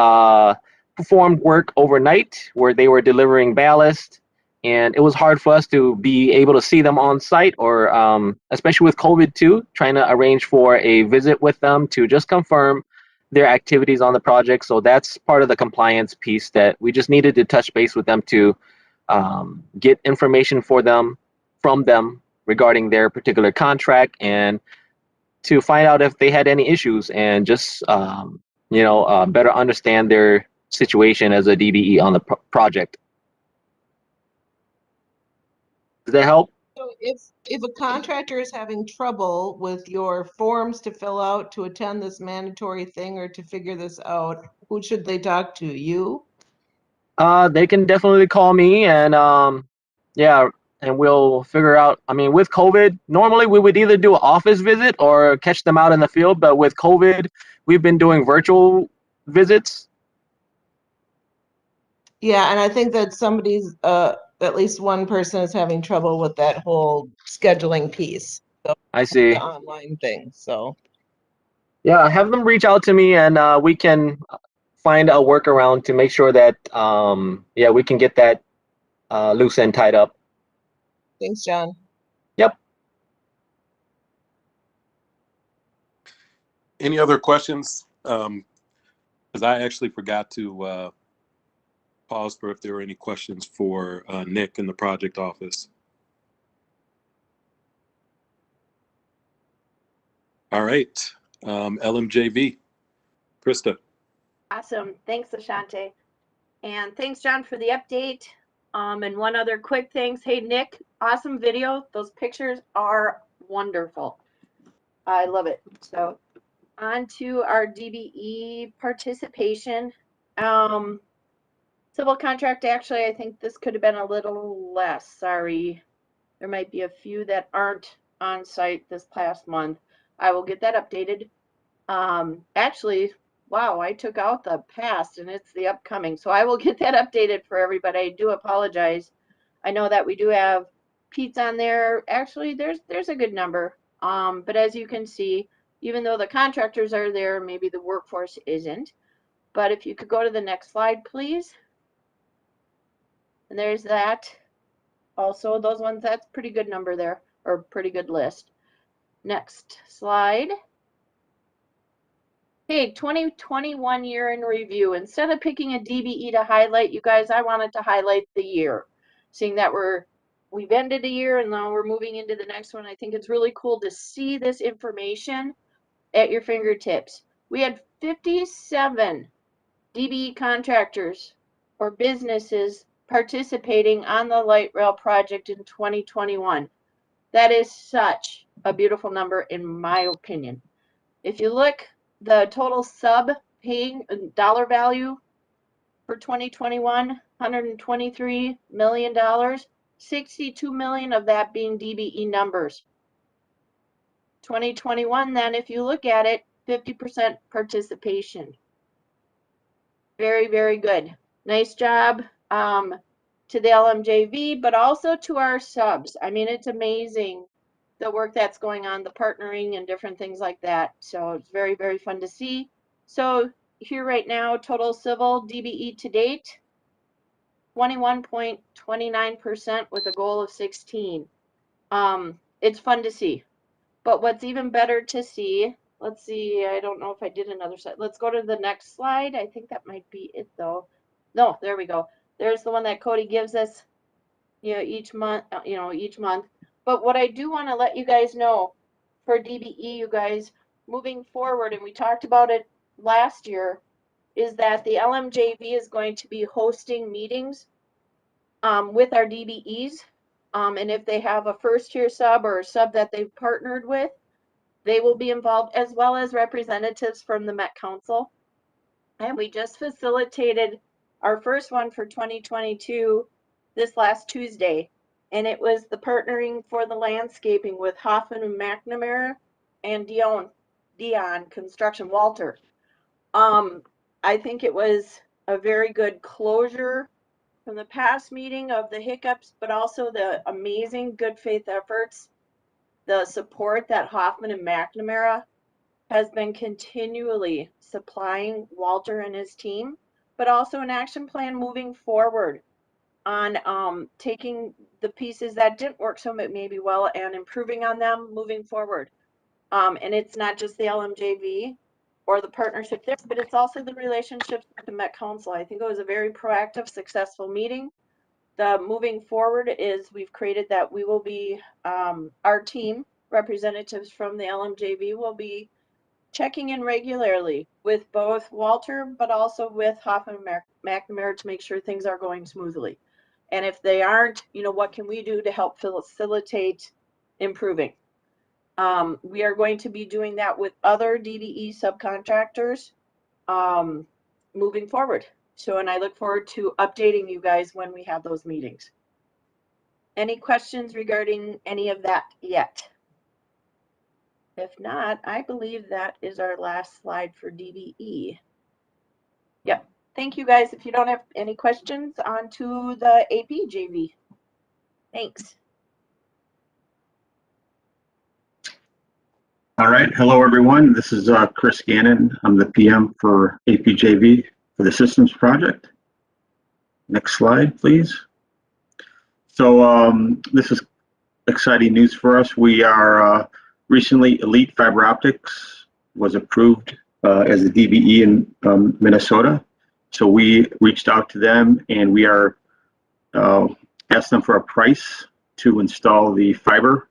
performed work overnight where they were delivering ballast, and it was hard for us to be able to see them on site, or especially with COVID too, trying to arrange for a visit with them to just confirm their activities on the project. So that's part of the compliance piece that we just needed to touch base with them to get information from them regarding their particular contract, and to find out if they had any issues, and just better understand their situation as a DBE on the project. Does that help? So if a contractor is having trouble with your forms to fill out to attend this mandatory thing or to figure this out, who should they talk to? You? They can definitely call me, and and we'll figure out. I mean, with COVID, normally we would either do an office visit or catch them out in the field, but with COVID, we've been doing virtual visits. Yeah, and I think that somebody's at least one person is having trouble with that whole scheduling piece. So I see. the online thing. So Yeah, have them reach out to me, and we can find a workaround to make sure that we can get that loose end tied up. thanks, John. Yep. Any other questions? Because I actually forgot to pause for if there were any questions for Nick in the project office. All right, LMJV, Christa. Awesome. Thanks, Ashante. And thanks, John, for the update. And one other quick thanks. Hey, Nick, awesome video. Those pictures are wonderful. I love it. So on to our DBE participation. Civil contract, actually, I think this could have been a little less. Sorry. There might be a few that aren't on site this past month. I will get that updated. Actually, wow, I took out the past and it's the upcoming. So I will get that updated for everybody. I do apologize. I know that we do have Pete's on there. Actually, there's a good number. But as you can see, even though the contractors are there, maybe the workforce isn't. But if you could go to the next slide, please. And there's that. Also, those ones, that's pretty good number there, or pretty good list. Next slide. Hey, 2021 year in review. Instead of picking a DBE to highlight, you guys, I wanted to highlight the year. Seeing that we've ended a year and now we're moving into the next one, I think it's really cool to see this information at your fingertips. We had 57 DBE contractors or businesses participating on the light rail project in 2021. That is such a beautiful number in my opinion. If you look, the total sub paying dollar value for 2021, $123 million, 62 million of that being DBE numbers. 2021, then if you look at it, 50% participation. Very, very good. Nice job to the LMJV, but also to our subs. I mean, it's amazing the work that's going on, the partnering and different things like that. So it's very, very fun to see. So here right now, total civil DBE to date, 21.29% with a goal of 16. It's fun to see. But what's even better to see, let's see, I don't know if I did another slide. Let's go to the next slide. I think that might be it though. No, there we go. There's the one that Cody gives us, each month, But what I do want to let you guys know for DBE, you guys, moving forward, and we talked about it last year, is that the LMJV is going to be hosting meetings with our DBEs. And if they have a first tier sub or a sub that they've partnered with, they will be involved, as well as representatives from the Met Council. And we just facilitated our first one for 2022 this last Tuesday. And it was the partnering for the landscaping with Hoffman and McNamara and Dion Construction Walter. I think it was a very good closure from the past meeting of the hiccups, but also the amazing good faith efforts the support that Hoffman and McNamara has been continually supplying Walter and his team, but also an action plan moving forward on taking the pieces that didn't work so maybe well and improving on them moving forward. And it's not just the LMJV or the partnership there, but it's also the relationships with the Met Council. I think it was a very proactive, successful meeting. The moving forward is we've created that we will be, our team, representatives from the LMJV will be checking in regularly with both Walter, but also with Hoffman and McNamara to make sure things are going smoothly. And if they aren't, you know, what can we do to help facilitate improving? We are going to be doing that with other DBE subcontractors moving forward. So, and I look forward to updating you guys when we have those meetings. Any questions regarding any of that yet? If not, I believe that is our last slide for DBE. Yep. Thank you guys. If you don't have any questions, on to the APJV. Thanks. All right. Hello, everyone. This is Chris Gannon. I'm the PM for APJV for the Systems Project. Next slide, please. So this is exciting news for us. We are recently Elite Fiber Optics was approved as a DBE in Minnesota. So we reached out to them and we are asked them for a price to install the fiber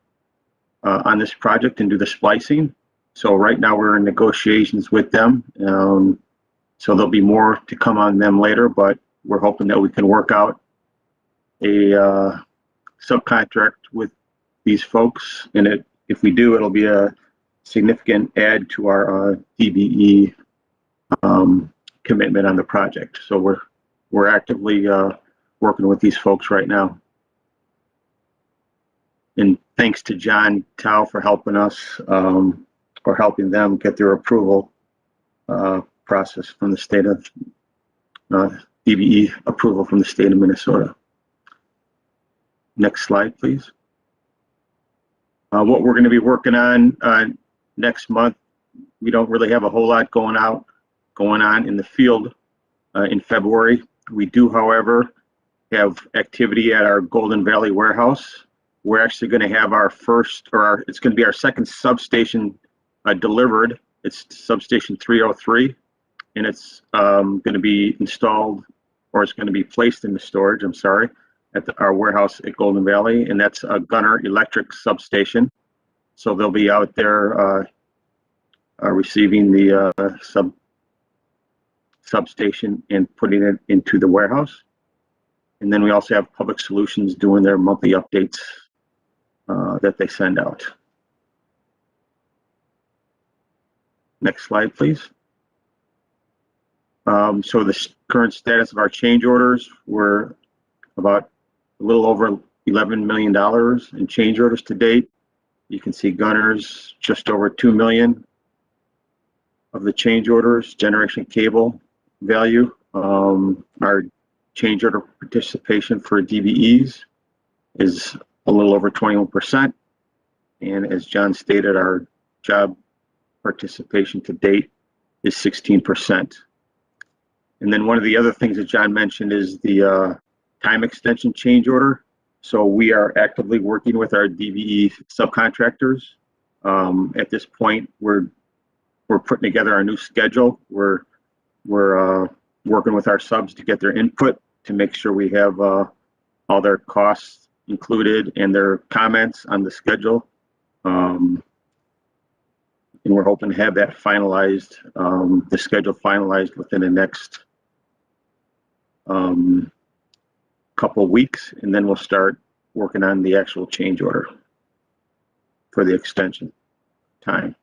on this project and do the splicing. So right now we're in negotiations with them. So there'll be more to come on them later, but we're hoping that we can work out a subcontract with these folks. And if we do, it'll be a significant add to our DBE commitment on the project. So we're actively working with these folks right now. And thanks to Jon Tao for helping us or helping them get their approval process from the state of DBE approval from the state of Minnesota. Next slide, please. What we're going to be working on next month, we don't really have a whole lot going on in the field in February. We do, however, have activity at our Golden Valley warehouse. We're actually going to have our first, it's going to be our second substation delivered. It's substation 303, and it's going to be installed, or it's going to be placed into storage, I'm sorry, at our warehouse at Golden Valley, and that's a Gunner electric substation. So they'll be out there receiving the substation and putting it into the warehouse. And then we also have Public Solutions doing their monthly updates that they send out. Next slide, please. So the current status of our change orders, we're about a little over $11 million in change orders to date. You can see Gunners just over 2 million of the change orders. Generation cable value, our change order participation for DBEs is a little over 21%. And as Jon stated, our job participation to date is 16%. And then one of the other things that Jon mentioned is the time extension change order. So we are actively working with our DBE subcontractors. At this point, we're putting together our new schedule. We're working with our subs to get their input to make sure we have all their costs included and their comments on the schedule. And we're hoping to have that finalized, the schedule finalized within the next couple of weeks, and then we'll start working on the actual change order for the extension time.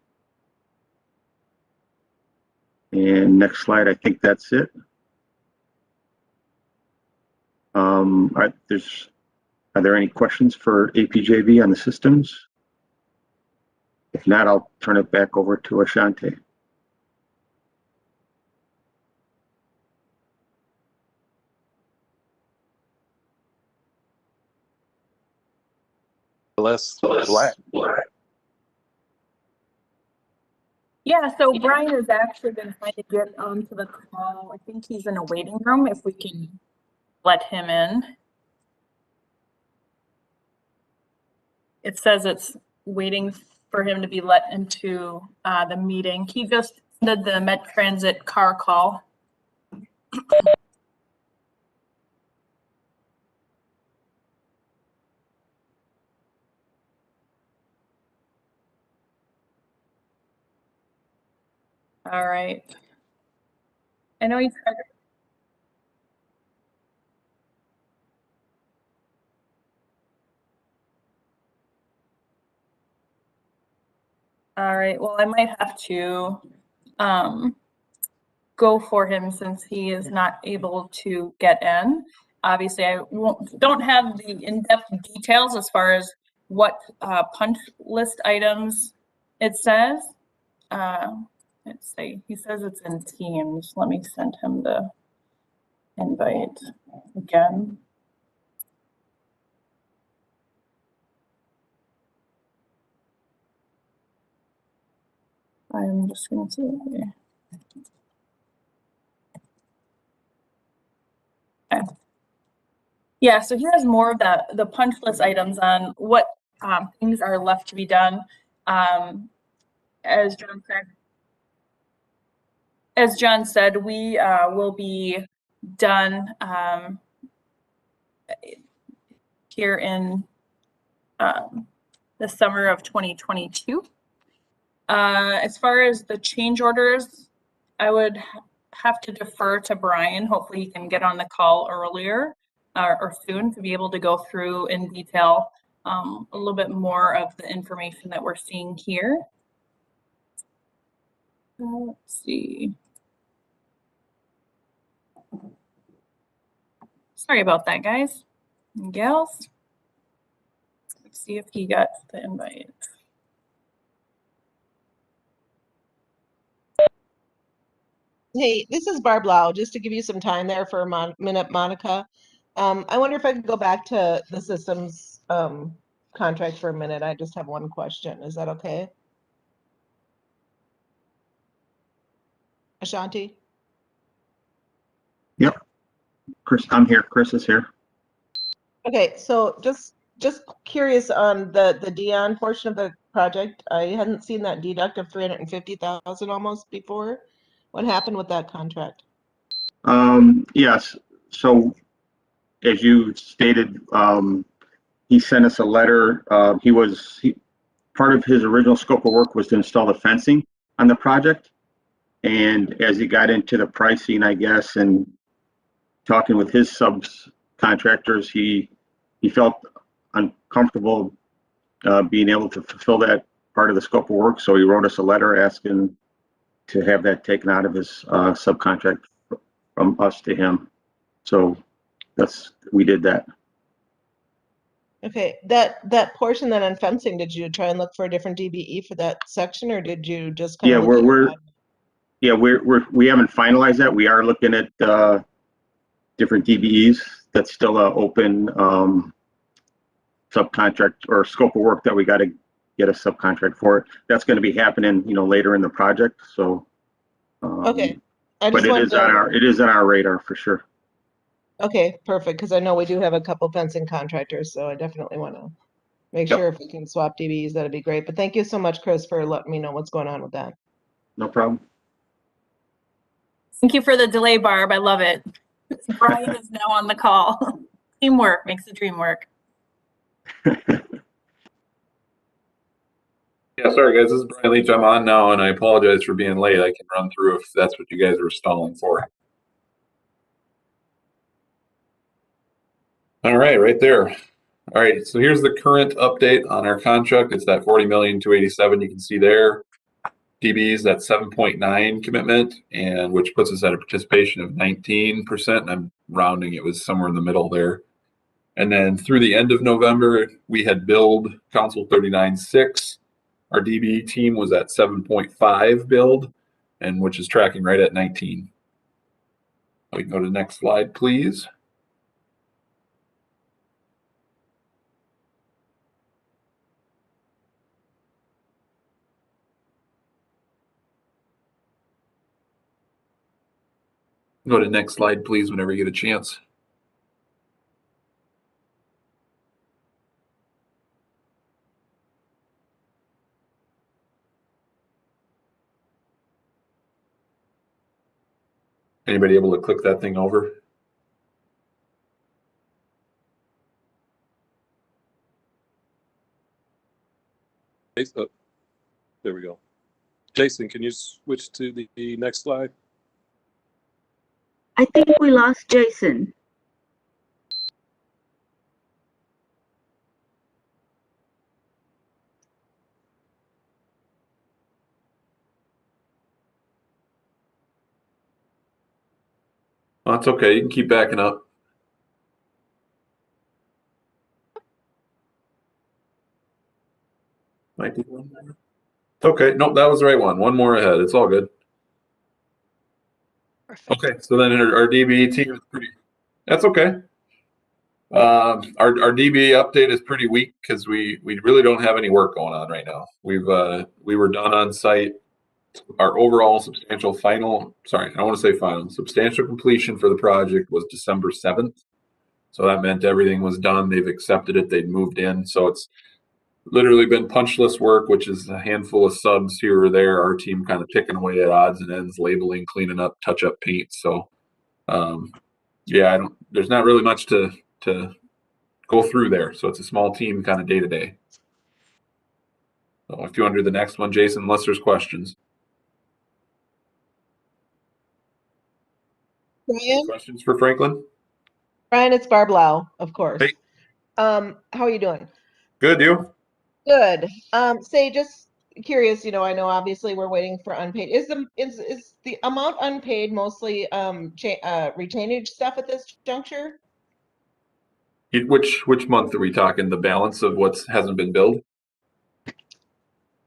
And next slide, I think that's it. Are there any questions for APJV on the systems? If not, I'll turn it back over to Ashanti. Less black. Yeah, so Brian has actually been trying to get onto the call. I think he's in a waiting room, if we can let him in. It says it's waiting for him to be let into the meeting. He just did the Met Transit car call. All right. I know he tried. All right, well, I might have to go for him since he is not able to get in. Obviously, I don't have the in-depth details as far as what punch list items it says. Let's see, he says it's in Teams. Let me send him the invite again. I'm just gonna see. Okay. Yeah, so he has more of the punch list items on what things are left to be done. As John said, we will be done here in the summer of 2022. As far as the change orders, I would have to defer to Brian. Hopefully he can get on the call earlier or soon to be able to go through in detail a little bit more of the information that we're seeing here. Let's see. Sorry about that, guys and gals. Let's see if he got the invite. Hey, this is Barb Lau, just to give you some time there for a minute, Monica. I wonder if I could go back to the systems contract for a minute. I just have one question. Is that okay? Ashanti? Yep. Chris, I'm here. Chris is here. Okay, so just curious on the Dion portion of the project. I hadn't seen that deduct of 350,000 almost before. What happened with that contract? Yes. So as you stated, he sent us a letter. Part of his original scope of work was to install the fencing on the project. And as he got into the pricing, I guess, and talking with his subcontractors, he felt uncomfortable being able to fulfill that part of the scope of work. So he wrote us a letter asking to have that taken out of his subcontract from us to him. So we did that. Okay, that portion then on fencing, did you try and look for a different DBE for that section, or did you just kind of we haven't finalized that. We are looking at different DBEs. That's still an open subcontract or scope of work that we got to get a subcontract for. That's going to be happening, later in the project. So okay, but it is on our radar for sure. Okay, perfect, because I know we do have a couple fencing contractors, so I definitely want to make sure if we can swap DBEs, that'd be great. But thank you so much, Chris, for letting me know what's going on with that. No problem. Thank you for the delay, Barb. I love it. Brian is now on the call. Teamwork makes the dream work. Yeah, sorry guys, this is Brian Leitch. I'm on now, and I apologize for being late. I can run through if that's what you guys were stalling for. All right there. All right, so here's the current update on our contract. It's that 40,287,000 you can see there. DB's that 7.9 commitment, and which puts us at a participation of 19%. And I'm rounding, it was somewhere in the middle there. And then through the end of November, we had billed Council 39.6. Our DBE team was at 7.5 build, and which is tracking right at 19. We can go to the next slide, please. Go to next slide, please, whenever you get a chance. Anybody able to click that thing over? Oh, there we go. Jason, can you switch to the next slide? I think we lost Jason. Well, that's okay. You can keep backing up. Might be one more. It's okay. Nope, that was the right one. One more ahead. It's all good. Perfect. Okay, so then our DBE team is pretty. That's okay. Our DBE update is pretty weak because we really don't have any work going on right now. We were done on site. Our overall substantial completion for the project was December 7th. So that meant everything was done. They've accepted it. They've moved in. So it's literally been punch list work, which is a handful of subs here or there. Our team kind of picking away at odds and ends, labeling, cleaning up, touch up paint. So yeah, there's not really much to go through there. So it's a small team kind of day to day. So if you want to do the next one, Jason, unless there's questions. Brian? Questions for Franklin? Brian, it's Barb Lau, of course. Hey. How are you doing? Good, you? Good. Say, just curious, I know obviously we're waiting for unpaid. Is the amount unpaid mostly retainage stuff at this juncture? Which month are we talking? The balance of what hasn't been billed?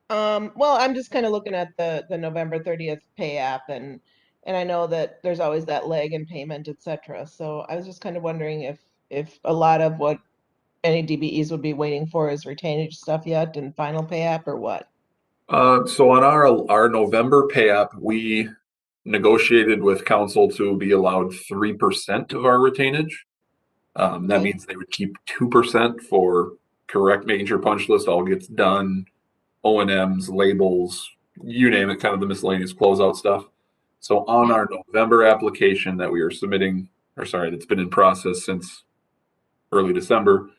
Well, I'm just kind of looking at the November 30th pay app, and I know that there's always that lag in payment, etc. So I was just kind of wondering if a lot of what any DBEs would be waiting for is retainage stuff yet and final pay app, or what? So on our November pay app, we negotiated with council to be allowed 3% of our retainage. That means they would keep 2% for correct major punch list, all gets done, O&Ms, labels, you name it, kind of the miscellaneous closeout stuff. So on our November application that we are submitting, that's been in process since early December,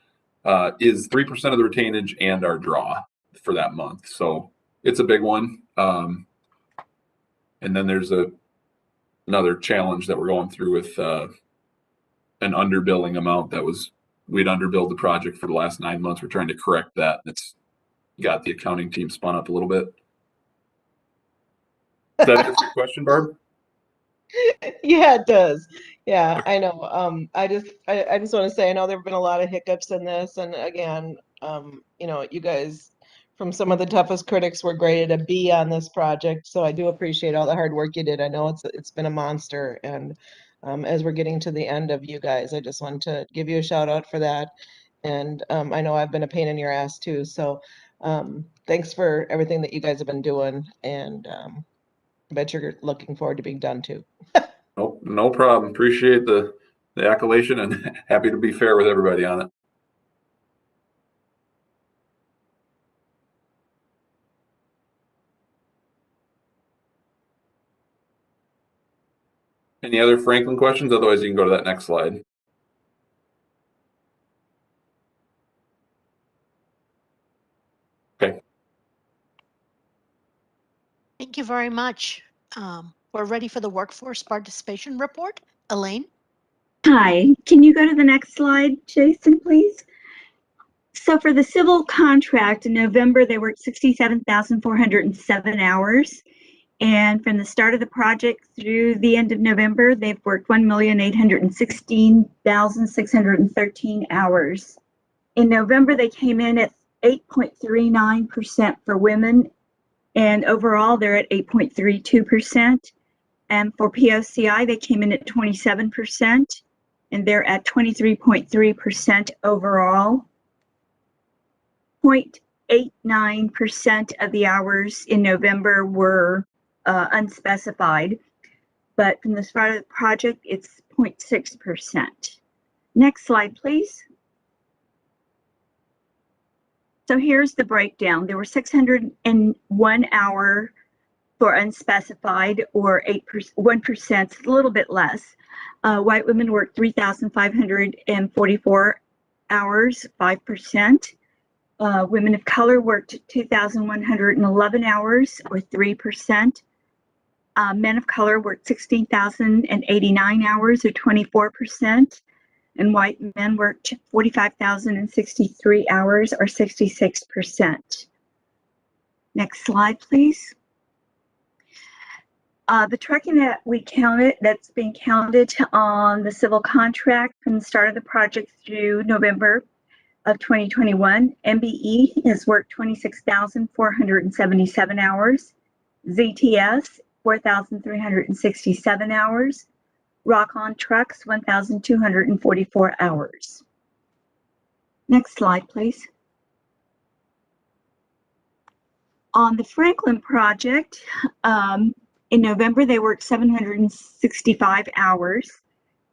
is 3% of the retainage and our draw for that month. So it's a big one. And then there's another challenge that we're going through with an underbilling amount we'd underbilled the project for the last 9 months. We're trying to correct that. It's got the accounting team spun up a little bit. Does that answer your question, Barb? Yeah, it does. Yeah, I know. I just want to say, I know there have been a lot of hiccups in this, and again, you guys, from some of the toughest critics, were graded a B on this project. So I do appreciate all the hard work you did. I know it's been a monster, and as we're getting to the end of you guys, I just want to give you a shout out for that. And I know I've been a pain in your ass too. So thanks for everything that you guys have been doing, and I bet you're looking forward to being done too. Nope, no problem. Appreciate the accolation and happy to be fair with everybody on it. Any other Franklin questions? Otherwise, you can go to that next slide. Okay. Thank you very much. We're ready for the workforce participation report. Elaine? Hi, can you go to the next slide, Jason, please? So for the civil contract in November, they worked 67,407 hours. And from the start of the project through the end of November, they've worked 1,816,613 hours. In November, they came in at 8.39% for women, and overall they're at 8.32%. And for POCI, they came in at 27%, and they're at 23.3% overall. 0.89% of the hours in November were unspecified, but from the start of the project, it's 0.6%. Next slide, please. So here's the breakdown. There were 601 hours for unspecified, or 1%, a little bit less. White women worked 3,544 hours, 5%. Women of color worked 2,111 hours, or 3%. Men of color worked 16,089 hours, or 24%. And white men worked 45,063 hours, or 66%. Next slide, please. The trucking that we counted, that's being counted on the civil contract from the start of the project through November of 2021. MBE has worked 26,477 hours. ZTS, 4,367 hours. Rock-on trucks, 1,244 hours. Next slide, please. On the Franklin project, in November, they worked 765 hours.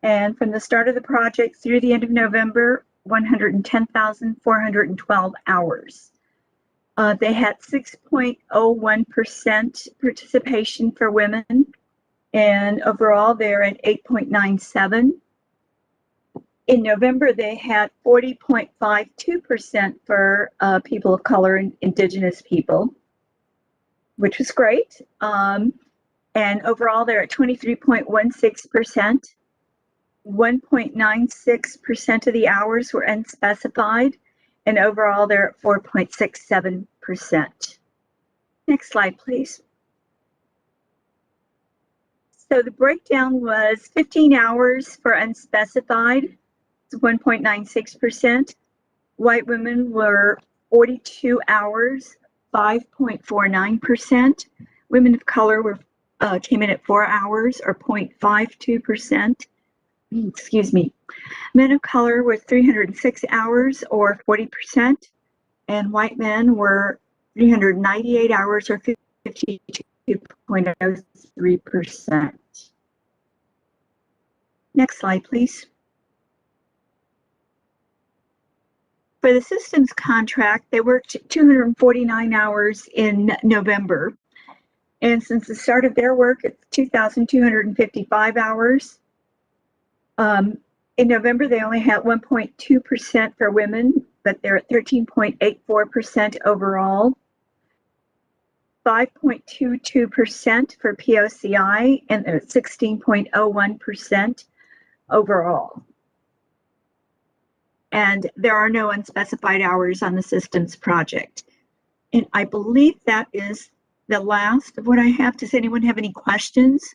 And from the start of the project through the end of November, 110,412 hours. They had 6.01% participation for women. And overall, they're at 8.97. In November, they had 40.52% for people of color and indigenous people, which was great. And overall, they're at 23.16%. 1.96% of the hours were unspecified, and overall, they're at 4.67%. Next slide, please. So the breakdown was 15 hours for unspecified, it's 1.96%. White women were 42 hours, 5.49%. Women of color were came in at 4 hours, or 0.52%. Excuse me. Men of color were 306 hours, or 40%, and white men were 398 hours, or 52.03%. Next slide, please. For the systems contract, they worked 249 hours in November. And since the start of their work, it's 2,255 hours. In November, they only had 1.2% for women, but they're at 13.84% overall. 5.22% for POCI, and they're at 16.01% overall. And there are no unspecified hours on the systems project. And I believe that is the last of what I have. Does anyone have any questions?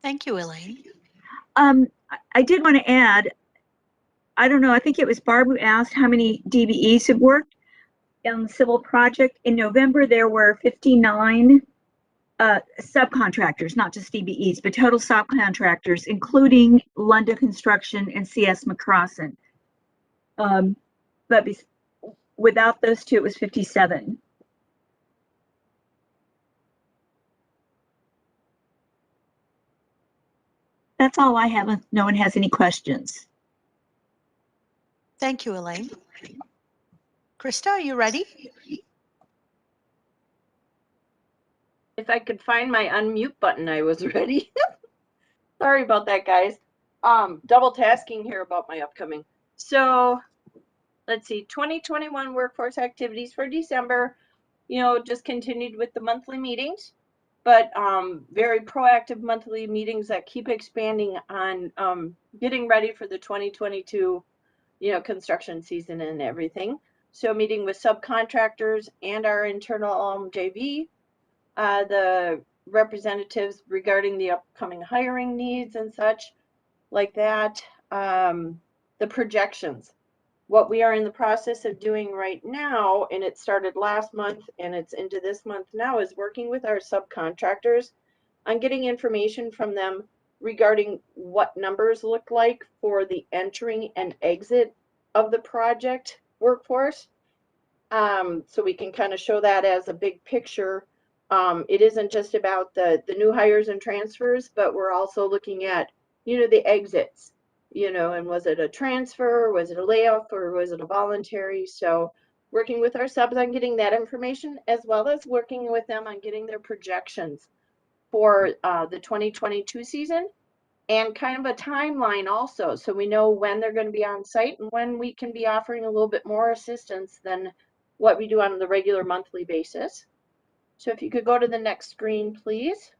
Thank you, Elaine. I did want to add, I don't know, I think it was Barb who asked how many DBEs have worked on the civil project. In November, there were 59 subcontractors, not just DBEs, but total subcontractors, including Lunda Construction and CS McCrossin. But without those two, it was 57. That's all I have, if no one has any questions. Thank you, Elaine. Christa, are you ready? If I could find my unmute button, I was ready. Sorry about that, guys. Double tasking here about my upcoming. So let's see, 2021 workforce activities for December, just continued with the monthly meetings, but very proactive monthly meetings that keep expanding on getting ready for the 2022, construction season and everything. So meeting with subcontractors and our internal LMJV, the representatives regarding the upcoming hiring needs and such like that, the projections. What we are in the process of doing right now, and it started last month and it's into this month now, is working with our subcontractors on getting information from them regarding what numbers look like for the entering and exit of the project workforce. So we can kind of show that as a big picture. It isn't just about the new hires and transfers, but we're also looking at, the exits, and was it a transfer, was it a layoff, or was it a voluntary? So working with our subs on getting that information, as well as working with them on getting their projections for the 2022 season, and kind of a timeline also, so we know when they're going to be on site and when we can be offering a little bit more assistance than what we do on the regular monthly basis. So if you could go to the next screen, please.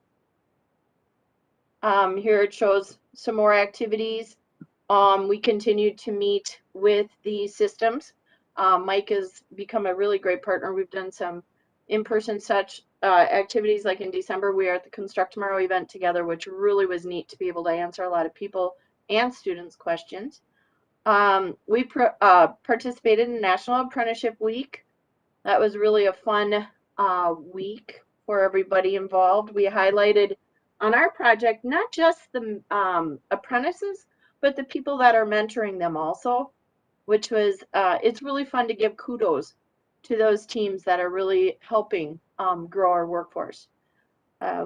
Here it shows some more activities. We continue to meet with the systems. Mike has become a really great partner. We've done some in-person such activities, like in December, we are at the Construct Tomorrow event together, which really was neat to be able to answer a lot of people and students' questions. We participated in National Apprenticeship Week. That was really a fun week for everybody involved. We highlighted on our project not just the apprentices, but the people that are mentoring them also, which was, it's really fun to give kudos to those teams that are really helping grow our workforce.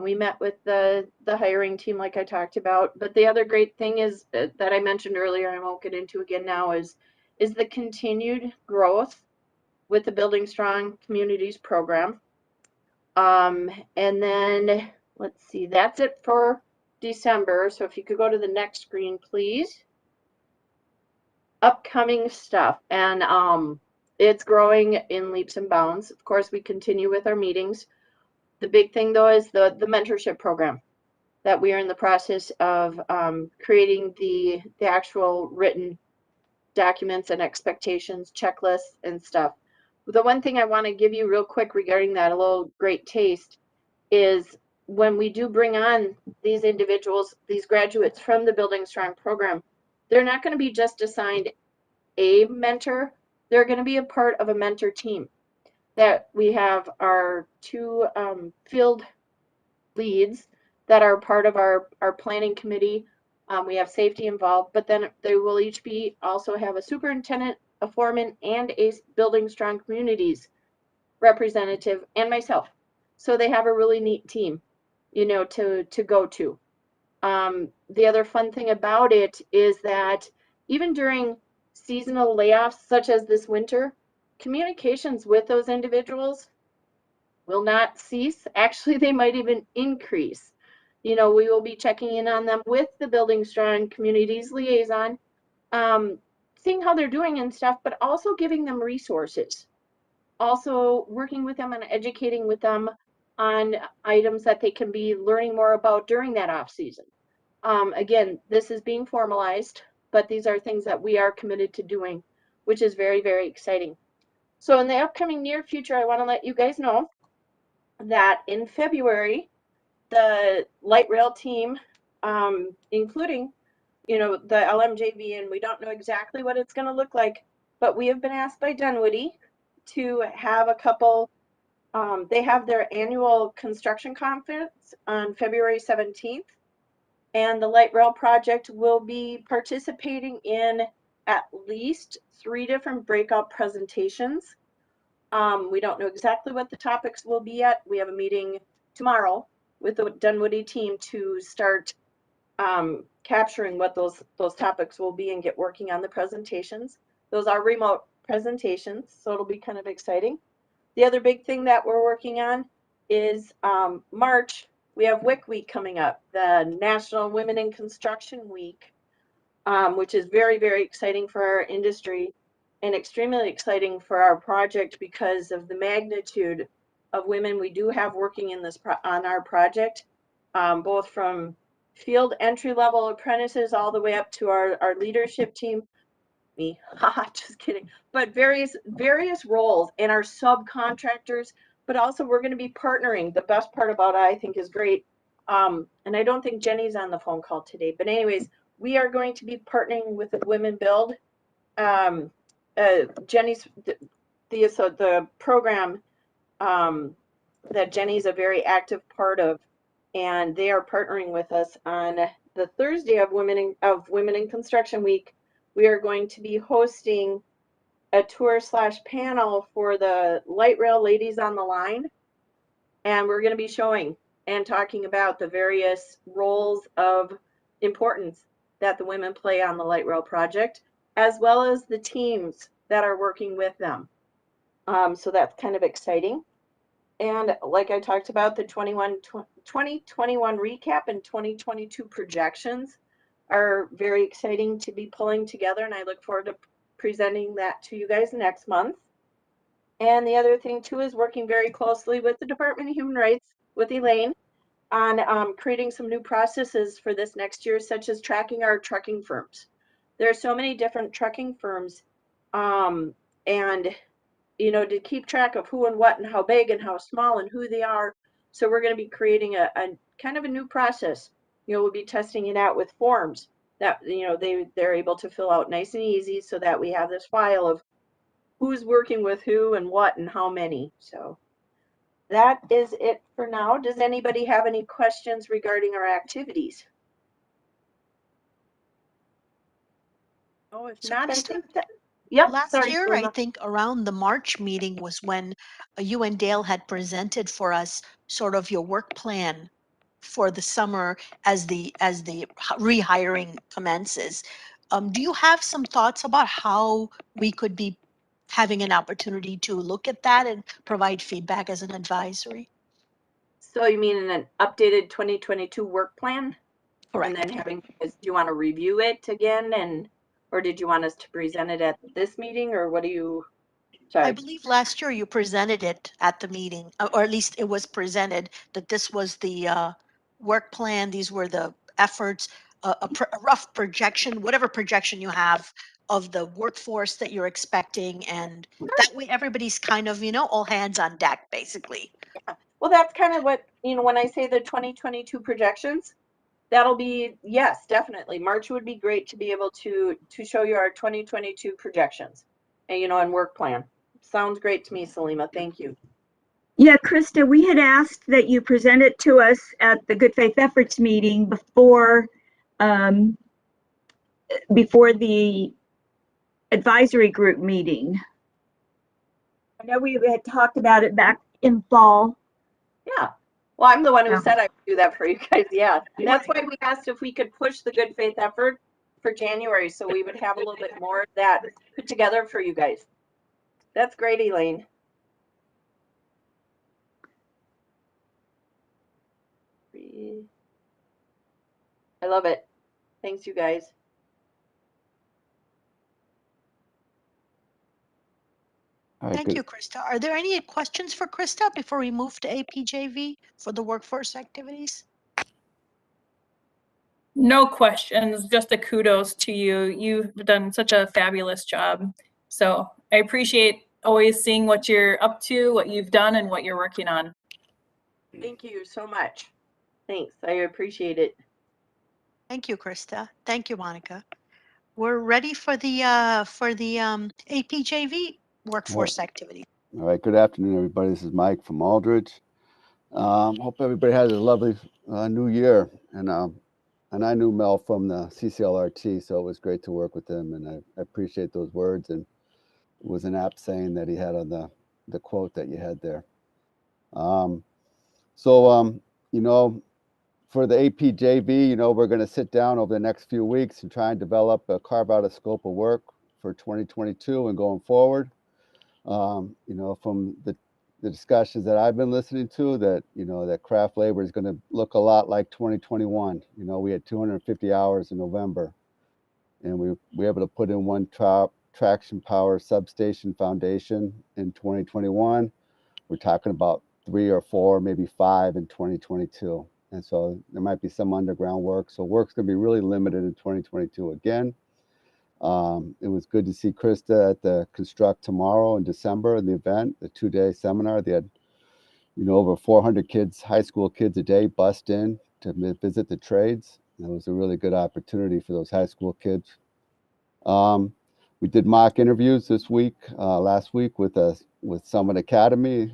We met with the hiring team, like I talked about, but the other great thing is that I mentioned earlier, I won't get into again now, is the continued growth with the Building Strong Communities program. And then let's see, that's it for December. So if you could go to the next screen, please. Upcoming stuff, and it's growing in leaps and bounds. Of course, we continue with our meetings. The big thing though is the mentorship program that we are in the process of creating the actual written documents and expectations, checklists and stuff. The one thing I want to give you real quick regarding that, a little great taste, is when we do bring on these individuals, these graduates from the Building Strong program, they're not going to be just assigned a mentor. They're going to be a part of a mentor team. That we have our two field leads that are part of our planning committee. We have safety involved, but then they will each be also have a superintendent, a foreman, and a Building Strong Communities representative, and myself. So they have a really neat team, to go to. The other fun thing about it is that even during seasonal layoffs, such as this winter, communications with those individuals will not cease. Actually, they might even increase. We will be checking in on them with the Building Strong Communities liaison, seeing how they're doing and stuff, but also giving them resources. Also working with them and educating with them on items that they can be learning more about during that off season. Again, this is being formalized, but these are things that we are committed to doing, which is very, very exciting. So in the upcoming near future, I want to let you guys know that in February, the light rail team, including, the LMJV, and we don't know exactly what it's going to look like, but we have been asked by Dunwoody to have a couple, they have their annual construction conference on February 17th. And the light rail project will be participating in at least 3 different breakout presentations. We don't know exactly what the topics will be yet. We have a meeting tomorrow with the Dunwoody team to start capturing what those topics will be and get working on the presentations. Those are remote presentations, so it'll be kind of exciting. The other big thing that we're working on is March. We have WIC Week coming up, the National Women in Construction Week, which is very, very exciting for our industry and extremely exciting for our project because of the magnitude of women we do have working in this on our project, both from field entry-level apprentices all the way up to our leadership team. Me, haha, just kidding. But various roles and our subcontractors. But also we're going to be partnering. The best part about it, I think, is great. And I don't think Jenny's on the phone call today. But anyways, we are going to be partnering with Women Build. Jenny's the program that Jenny's a very active part of, and they are partnering with us on the Thursday of Women in Construction Week. We are going to be hosting a tour/panel for the light rail ladies on the line. And we're going to be showing and talking about the various roles of importance that the women play on the light rail project, as well as the teams that are working with them. So that's kind of exciting. And like I talked about, the 2021 recap and 2022 projections are very exciting to be pulling together, and I look forward to presenting that to you guys next month. And the other thing too is working very closely with the Department of Human Rights, with Elaine, on creating some new processes for this next year, such as tracking our trucking firms. There are so many different trucking firms, and you know, to keep track of who and what and how big and how small and who they are. So we're going to be creating a kind of a new process. You know, we'll be testing it out with forms that, you know, they're able to fill out nice and easy, so that we have this file of who's working with who and what and how many. So that is it for now. Does anybody have any questions regarding our activities? Oh, if not, I think that, yep. Last year, I think around the March meeting was when you and Dale had presented for us sort of your work plan for the summer as the rehiring commences. Do you have some thoughts about how we could be having an opportunity to look at that and provide feedback as an advisory? So you mean an updated 2022 work plan? Correct. And then having, do you want to review it again, or did you want us to present it at this meeting, or what do you? I believe last year you presented it at the meeting, or at least it was presented that this was the work plan. These were the efforts, a rough projection, whatever projection you have of the workforce that you're expecting. And that way everybody's kind of, you know, all hands on deck, basically. Yeah. Well, that's kind of what, you know, when I say the 2022 projections, that'll be, yes, definitely. March would be great to be able to show you our 2022 projections and, you know, and work plan. Sounds great to me, Salima. Thank you. Yeah, Christa, we had asked that you present it to us at the Good Faith Efforts meeting before the advisory group meeting. I know we had talked about it back in fall. Yeah. Well, I'm the one who said I would do that for you guys. Yeah. And that's why we asked if we could push the Good Faith Effort for January, so we would have a little bit more of that put together for you guys. That's great, Elaine. I love it. Thanks, you guys. Thank you, Christa. Are there any questions for Christa before we move to APJV for the workforce activities? No questions, just a kudos to you. You've done such a fabulous job. So I appreciate always seeing what you're up to, what you've done, and what you're working on. Thank you so much. Thanks. I appreciate it. Thank you, Christa. Thank you, Monica. We're ready for the APJV workforce activity. All right, good afternoon, everybody. This is Mike from Aldridge. Hope everybody has a lovely new year. And I knew Mel from the SWLRT, so it was great to work with him. And I appreciate those words. And it was an apt saying that he had on the quote that you had there. You know, for the APJV, you know, we're going to sit down over the next few weeks and try and carve out a scope of work for 2022 and going forward. You know, from the discussions that I've been listening to, that, you know, that craft labor is going to look a lot like 2021. You know, we had 250 hours in November, and we were able to put in one traction power substation foundation in 2021. We're talking about 3 or 4, maybe 5 in 2022. And so there might be some underground work. So work's going to be really limited in 2022 again. It was good to see Christa at the Construct Tomorrow in December in the event, the 2-day seminar. They had, you know, over 400 kids, high school kids a day bussed in to visit the trades. And it was a really good opportunity for those high school kids. We did mock interviews this week, last week with Summit Academy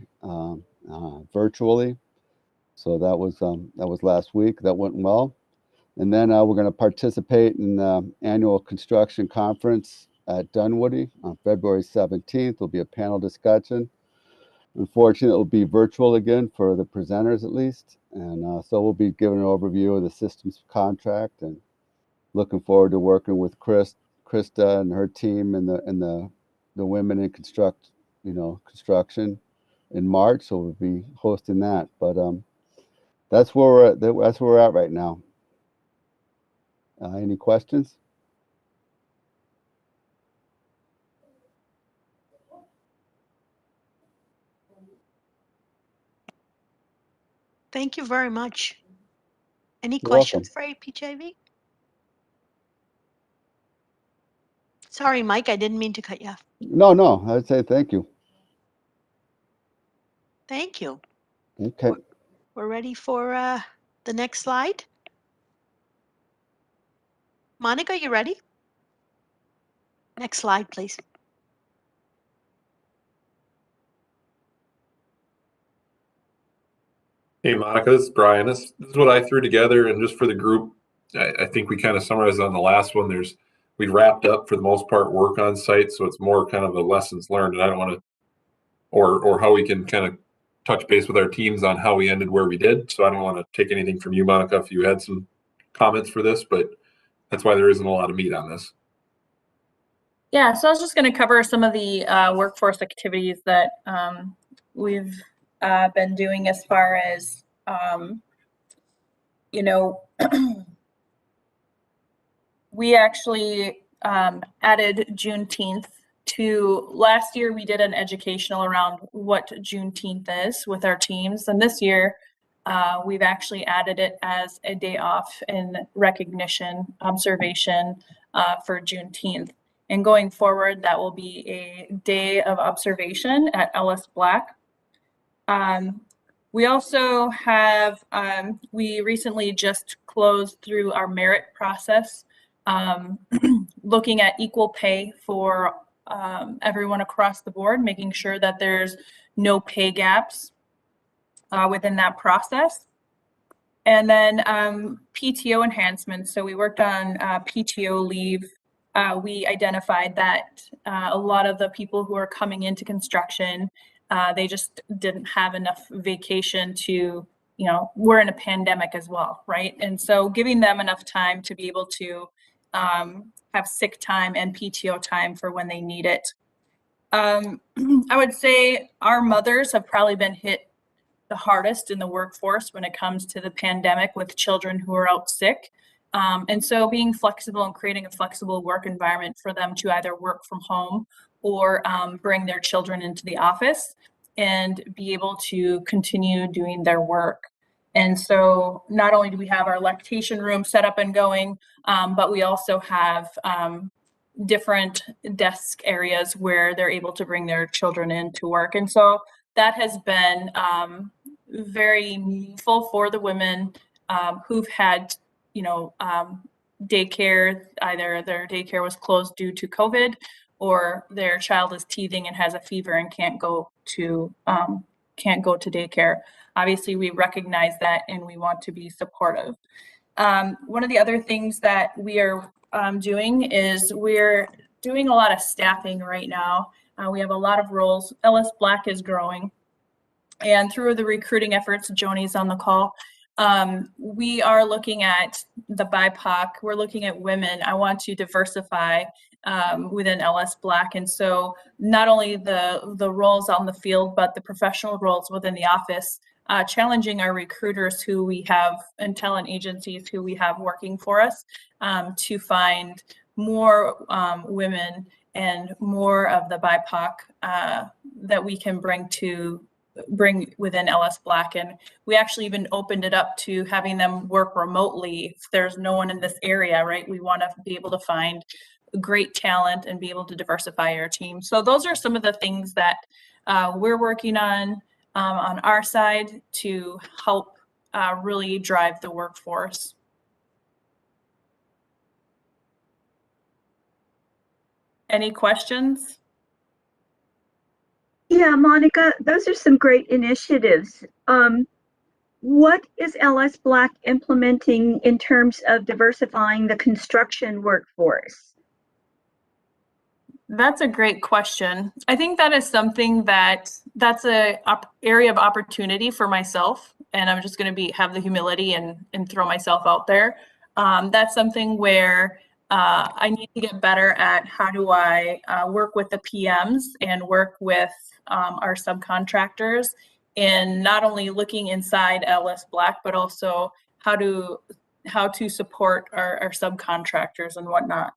virtually. So that was last week. That went well. And then we're going to participate in the annual construction conference at Dunwoody on February 17th. There'll be a panel discussion. Unfortunately, it'll be virtual again for the presenters at least. And so we'll be giving an overview of the systems contract and looking forward to working with Christa and her team and the women in construction in March. So we'll be hosting that. But that's where we're at right now. Any questions? Thank you very much. Any You're questions for APJV? Sorry, Mike, I didn't mean to cut you off. No, I'd say thank you. Thank you. Okay. We're ready for the next slide. Monica, you ready? Next slide, please. Hey, Monica, this is Brian. This is what I threw together, and just for the group, I think we kind of summarized on the last one. We wrapped up for the most part work on site, so it's more kind of a lessons learned, and I don't want to, or how we can kind of touch base with our teams on how we ended where we did. So I don't want to take anything from you, Monica, if you had some comments for this, but that's why there isn't a lot of meat on this. Yeah, so I was just going to cover some of the workforce activities that we've been doing as far as, we actually added Juneteenth to last year. We did an educational around what Juneteenth is with our teams. And this year, we've actually added it as a day off in recognition, observation for Juneteenth. And going forward, that will be a day of observation at Ellis Black. We also have, we recently just closed through our merit process, looking at equal pay for everyone across the board, making sure that there's no pay gaps within that process. And then PTO enhancements. So we worked on PTO leave. We identified that a lot of the people who are coming into construction, they just didn't have enough vacation to, we're in a pandemic as well, right? And so giving them enough time to be able to have sick time and PTO time for when they need it. I would say our mothers have probably been hit the hardest in the workforce when it comes to the pandemic with children who are out sick. And so being flexible and creating a flexible work environment for them to either work from home or bring their children into the office and be able to continue doing their work. And so not only do we have our lactation room set up and going, but we also have different desk areas where they're able to bring their children in to work. And so that has been very meaningful for the women who've had, daycare, either their daycare was closed due to COVID or their child is teething and has a fever and can't go to daycare. Obviously, we recognize that and we want to be supportive. One of the other things that we are doing is we're doing a lot of staffing right now. We have a lot of roles. Ellis Black is growing. And through the recruiting efforts, Joni's on the call, we are looking at the BIPOC. We're looking at women. I want to diversify within Ellis Black. And so not only the roles on the field, but the professional roles within the office, challenging our recruiters who we have and talent agencies who we have working for us to find more women and more of the BIPOC that we can bring within Ellis Black. And we actually even opened it up to having them work remotely if there's no one in this area, right? We want to be able to find great talent and be able to diversify our team. So those are some of the things that we're working on our side to help really drive the workforce. Any questions? Yeah, Monica, those are some great initiatives. What is LS Black implementing in terms of diversifying the construction workforce? That's a great question. I think that is something that's a area of opportunity for myself, and I'm just going to have the humility and throw myself out there. That's something where I need to get better at. How do I work with the PMs and work with our subcontractors in not only looking inside LS Black, but also how to support our subcontractors and whatnot.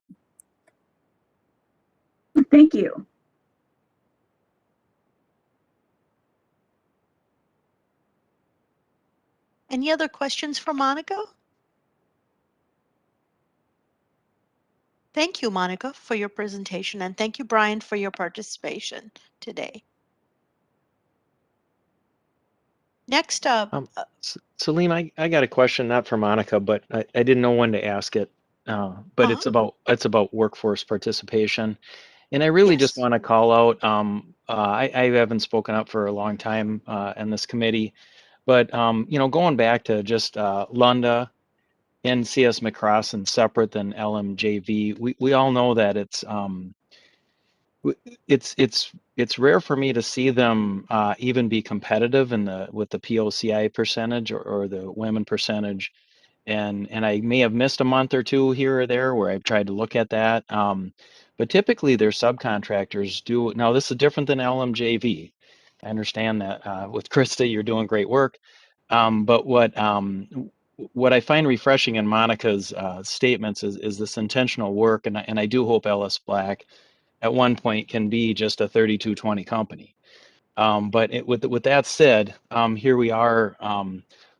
Thank you. Any other questions for Monica? Thank you, Monica, for your presentation, and thank you, Brian, for your participation today. Next up. Salim, I got a question, not for Monica, but I didn't know when to ask it. But it's about workforce participation. And I really just want to call out, I haven't spoken up for a long time in this committee, but you know, going back to just Lunda and CS McCrossin separate than LMJV, we all know that it's rare for me to see them even be competitive with the POCI percentage or the women percentage. And I may have missed a month or two here or there where I've tried to look at that. But typically their subcontractors do. Now this is different than LMJV. I understand that with Christa, you're doing great work. But what I find refreshing in Monica's statements is this intentional work. And I do hope LS Black at one point can be just a 3220 company. But with that said, here we are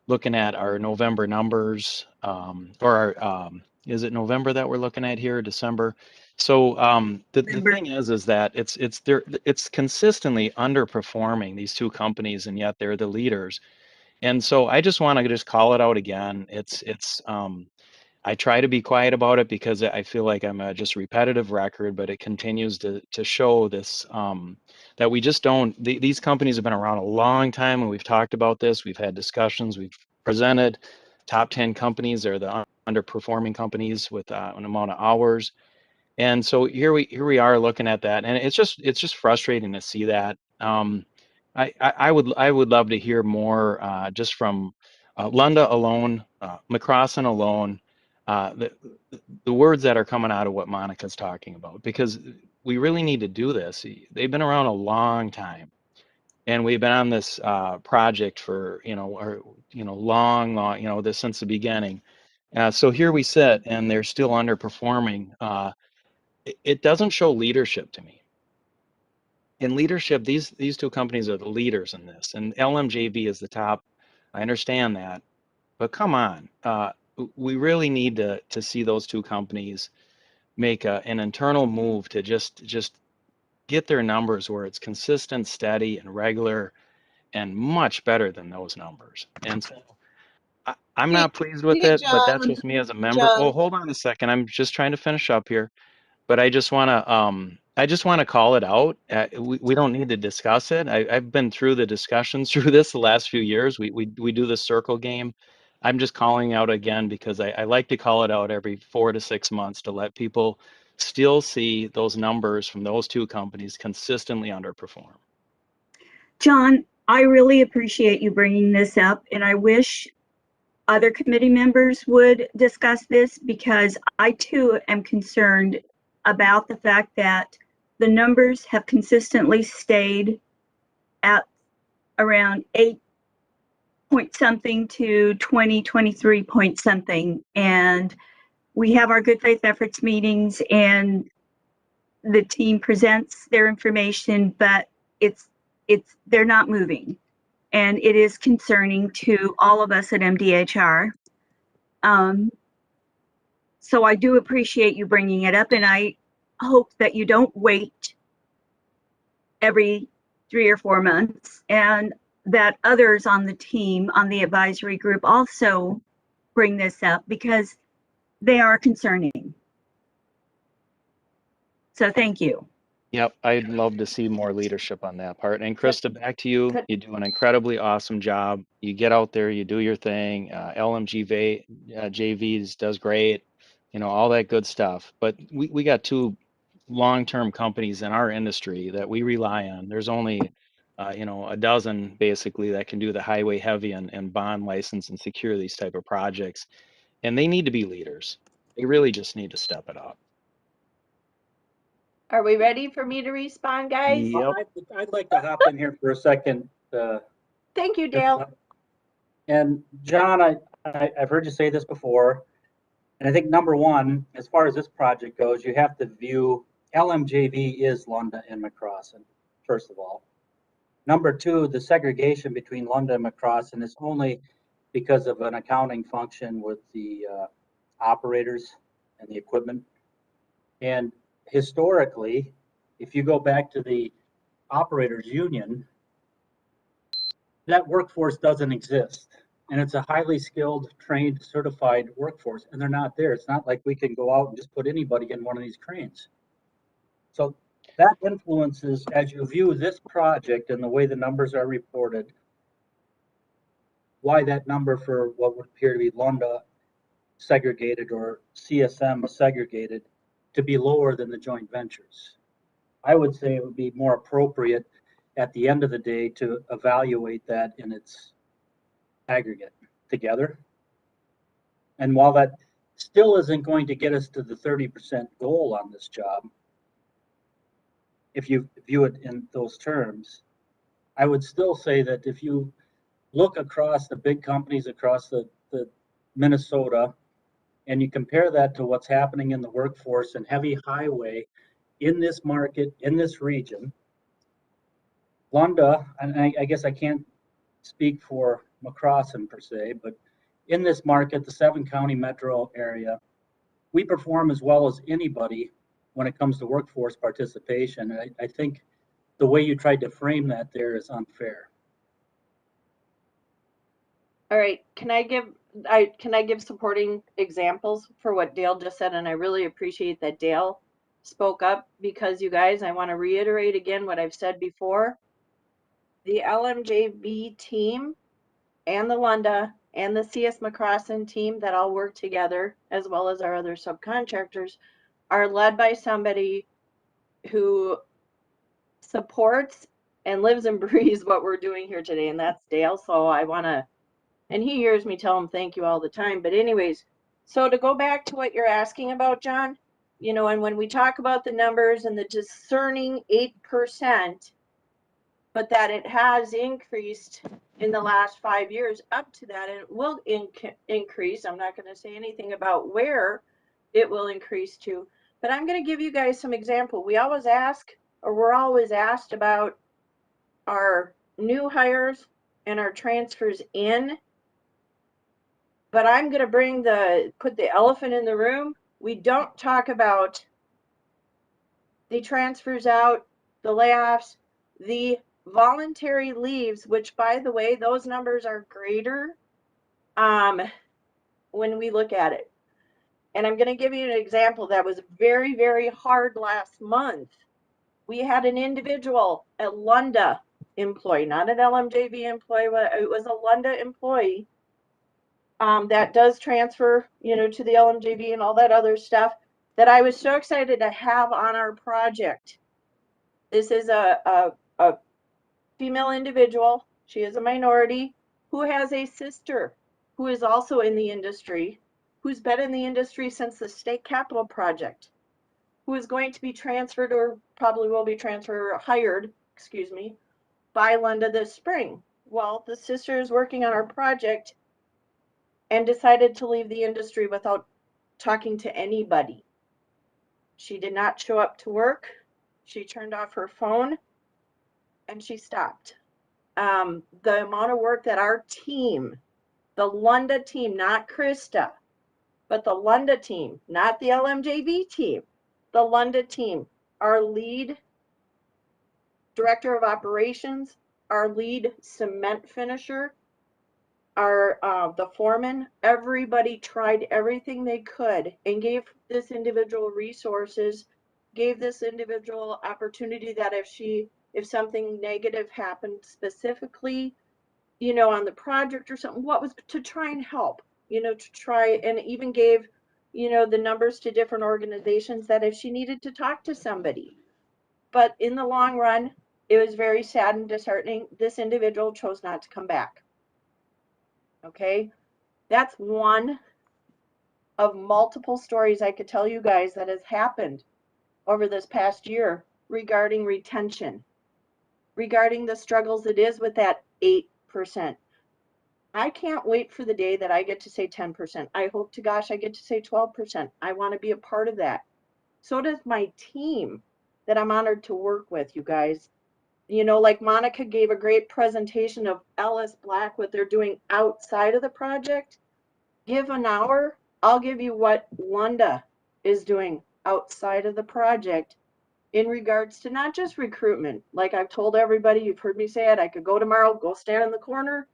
looking at our November numbers, or our, is it November that we're looking at here, December? So the thing is that it's consistently underperforming, these two companies, and yet they're the leaders. And so I just want to just call it out again. I try to be quiet about it because I feel like I'm a just repetitive record, but it continues to show this, that we just don't, these companies have been around a long time, and we've talked about this, we've had discussions, we've presented top 10 companies are the underperforming companies with an amount of hours. And so here we are looking at that, and it's just frustrating to see that. I would love to hear more just from Lunda alone, McCrossin alone, the words that are coming out of what Monica's talking about, because we really need to do this. They've been around a long time, and we've been on this project for long, this since the beginning. So here we sit, and they're still underperforming. It doesn't show leadership to me. In leadership, these two companies are the leaders in this, and LMJV is the top. I understand that, but come on. We really need to see those two companies make an internal move to just get their numbers where it's consistent, steady, and regular, and much better than those numbers. And so I'm not pleased with it, but that's just me as a member. Oh, hold on a second. I'm just trying to finish up here, but I just want to call it out. We don't need to discuss it. I've been through the discussions through this the last few years. We do the circle game. I'm just calling out again because I like to call it out every 4 to 6 months to let people still see those numbers from those two companies consistently underperform. John, I really appreciate you bringing this up, and I wish other committee members would discuss this, because I too am concerned about the fact that the numbers have consistently stayed at around 8 point something to 23 point something. And we have our good faith efforts meetings, and the team presents their information, but they're not moving. And it is concerning to all of us at MDHR. So I do appreciate you bringing it up, and I hope that you don't wait every 3 or 4 months, and that others on the team, on the advisory group, also bring this up, because they are concerning. So thank you. Yep, I'd love to see more leadership on that part. And Christa, back to you. You do an incredibly awesome job. You get out there, you do your thing. LMJVs does great, all that good stuff. But we got two long-term companies in our industry that we rely on. There's only, a dozen basically that can do the highway heavy and bond license and secure these type of projects. And they need to be leaders. They really just need to step it up. Are we ready for me to respond, guys? Yep. I'd like to hop in here for a second. Thank you, Dale. And John, I've heard you say this before, and I think number one, as far as this project goes, you have to view LMJV is Lunda and McCrossin, first of all. Number two, the segregation between Lunda and McCrossin is only because of an accounting function with the operators and the equipment. And historically, if you go back to the operators union, that workforce doesn't exist. And it's a highly skilled, trained, certified workforce, and they're not there. It's not like we can go out and just put anybody in one of these cranes. So that influences, as you view this project and the way the numbers are reported, why that number for what would appear to be Lunda segregated or CSM segregated to be lower than the joint ventures. I would say it would be more appropriate at the end of the day to evaluate that in its aggregate together. And while that still isn't going to get us to the 30% goal on this job, if you view it in those terms, I would still say that if you look across the big companies across the Minnesota and you compare that to what's happening in the workforce and heavy highway in this market, in this region, Lunda, and I guess I can't speak for McCrossin per se, but in this market, the 7-county metro area, we perform as well as anybody when it comes to workforce participation. And I think the way you tried to frame that there is unfair. All right, can I give supporting examples for what Dale just said? And I really appreciate that Dale spoke up, because you guys, I want to reiterate again what I've said before. The LMJV team and the Lunda and the CS McCrossin team that all work together, as well as our other subcontractors, are led by somebody who supports and lives and breathes what we're doing here today, and that's Dale. So I want to, and he hears me tell him thank you all the time. But anyways, so to go back to what you're asking about, John, and when we talk about the numbers and the discerning 8%, but that it has increased in the last 5 years up to that, and it will increase. I'm not going to say anything about where it will increase to, but I'm going to give you guys some example. We always ask, or we're always asked about our new hires and our transfers in, but I'm going to put the elephant in the room. We don't talk about the transfers out, the layoffs, the voluntary leaves, which, by the way, those numbers are greater when we look at it. And I'm going to give you an example that was very, very hard last month. We had an individual, a Lunda employee, not an LMJV employee, but it was a Lunda employee that does transfer, to the LMJV and all that other stuff, that I was so excited to have on our project. This is a female individual. She is a minority who has a sister who is also in the industry, who's been in the industry since the state capitol project, who is going to be transferred, or probably will be hired by Lunda this spring. Well, the sister is working on our project and decided to leave the industry without talking to anybody. She did not show up to work. She turned off her phone and she stopped. The amount of work that our team, the Lunda team, not Christa, but the Lunda team, not the LMJV team, the Lunda team, our lead director of operations, our lead cement finisher, the foreman, everybody tried everything they could and gave this individual resources, gave this individual opportunity that if something negative happened specifically, on the project or something, what was to try and help, to try, and even gave you know, the numbers to different organizations that if she needed to talk to somebody. But in the long run, it was very sad and disheartening. This individual chose not to come back. Okay, that's one of multiple stories I could tell you guys that has happened over this past year regarding retention, regarding the struggles it is with that 8%. I can't wait for the day that I get to say 10%. I hope to gosh I get to say 12%. I want to be a part of that. So does my team that I'm honored to work with, you guys. You know, like Monica gave a great presentation of Ellis Black, what they're doing outside of the project. Give an hour, I'll give you what Lunda is doing outside of the project in regards to not just recruitment. Like I've told everybody, you've heard me say it, I could go tomorrow, go stand in the corner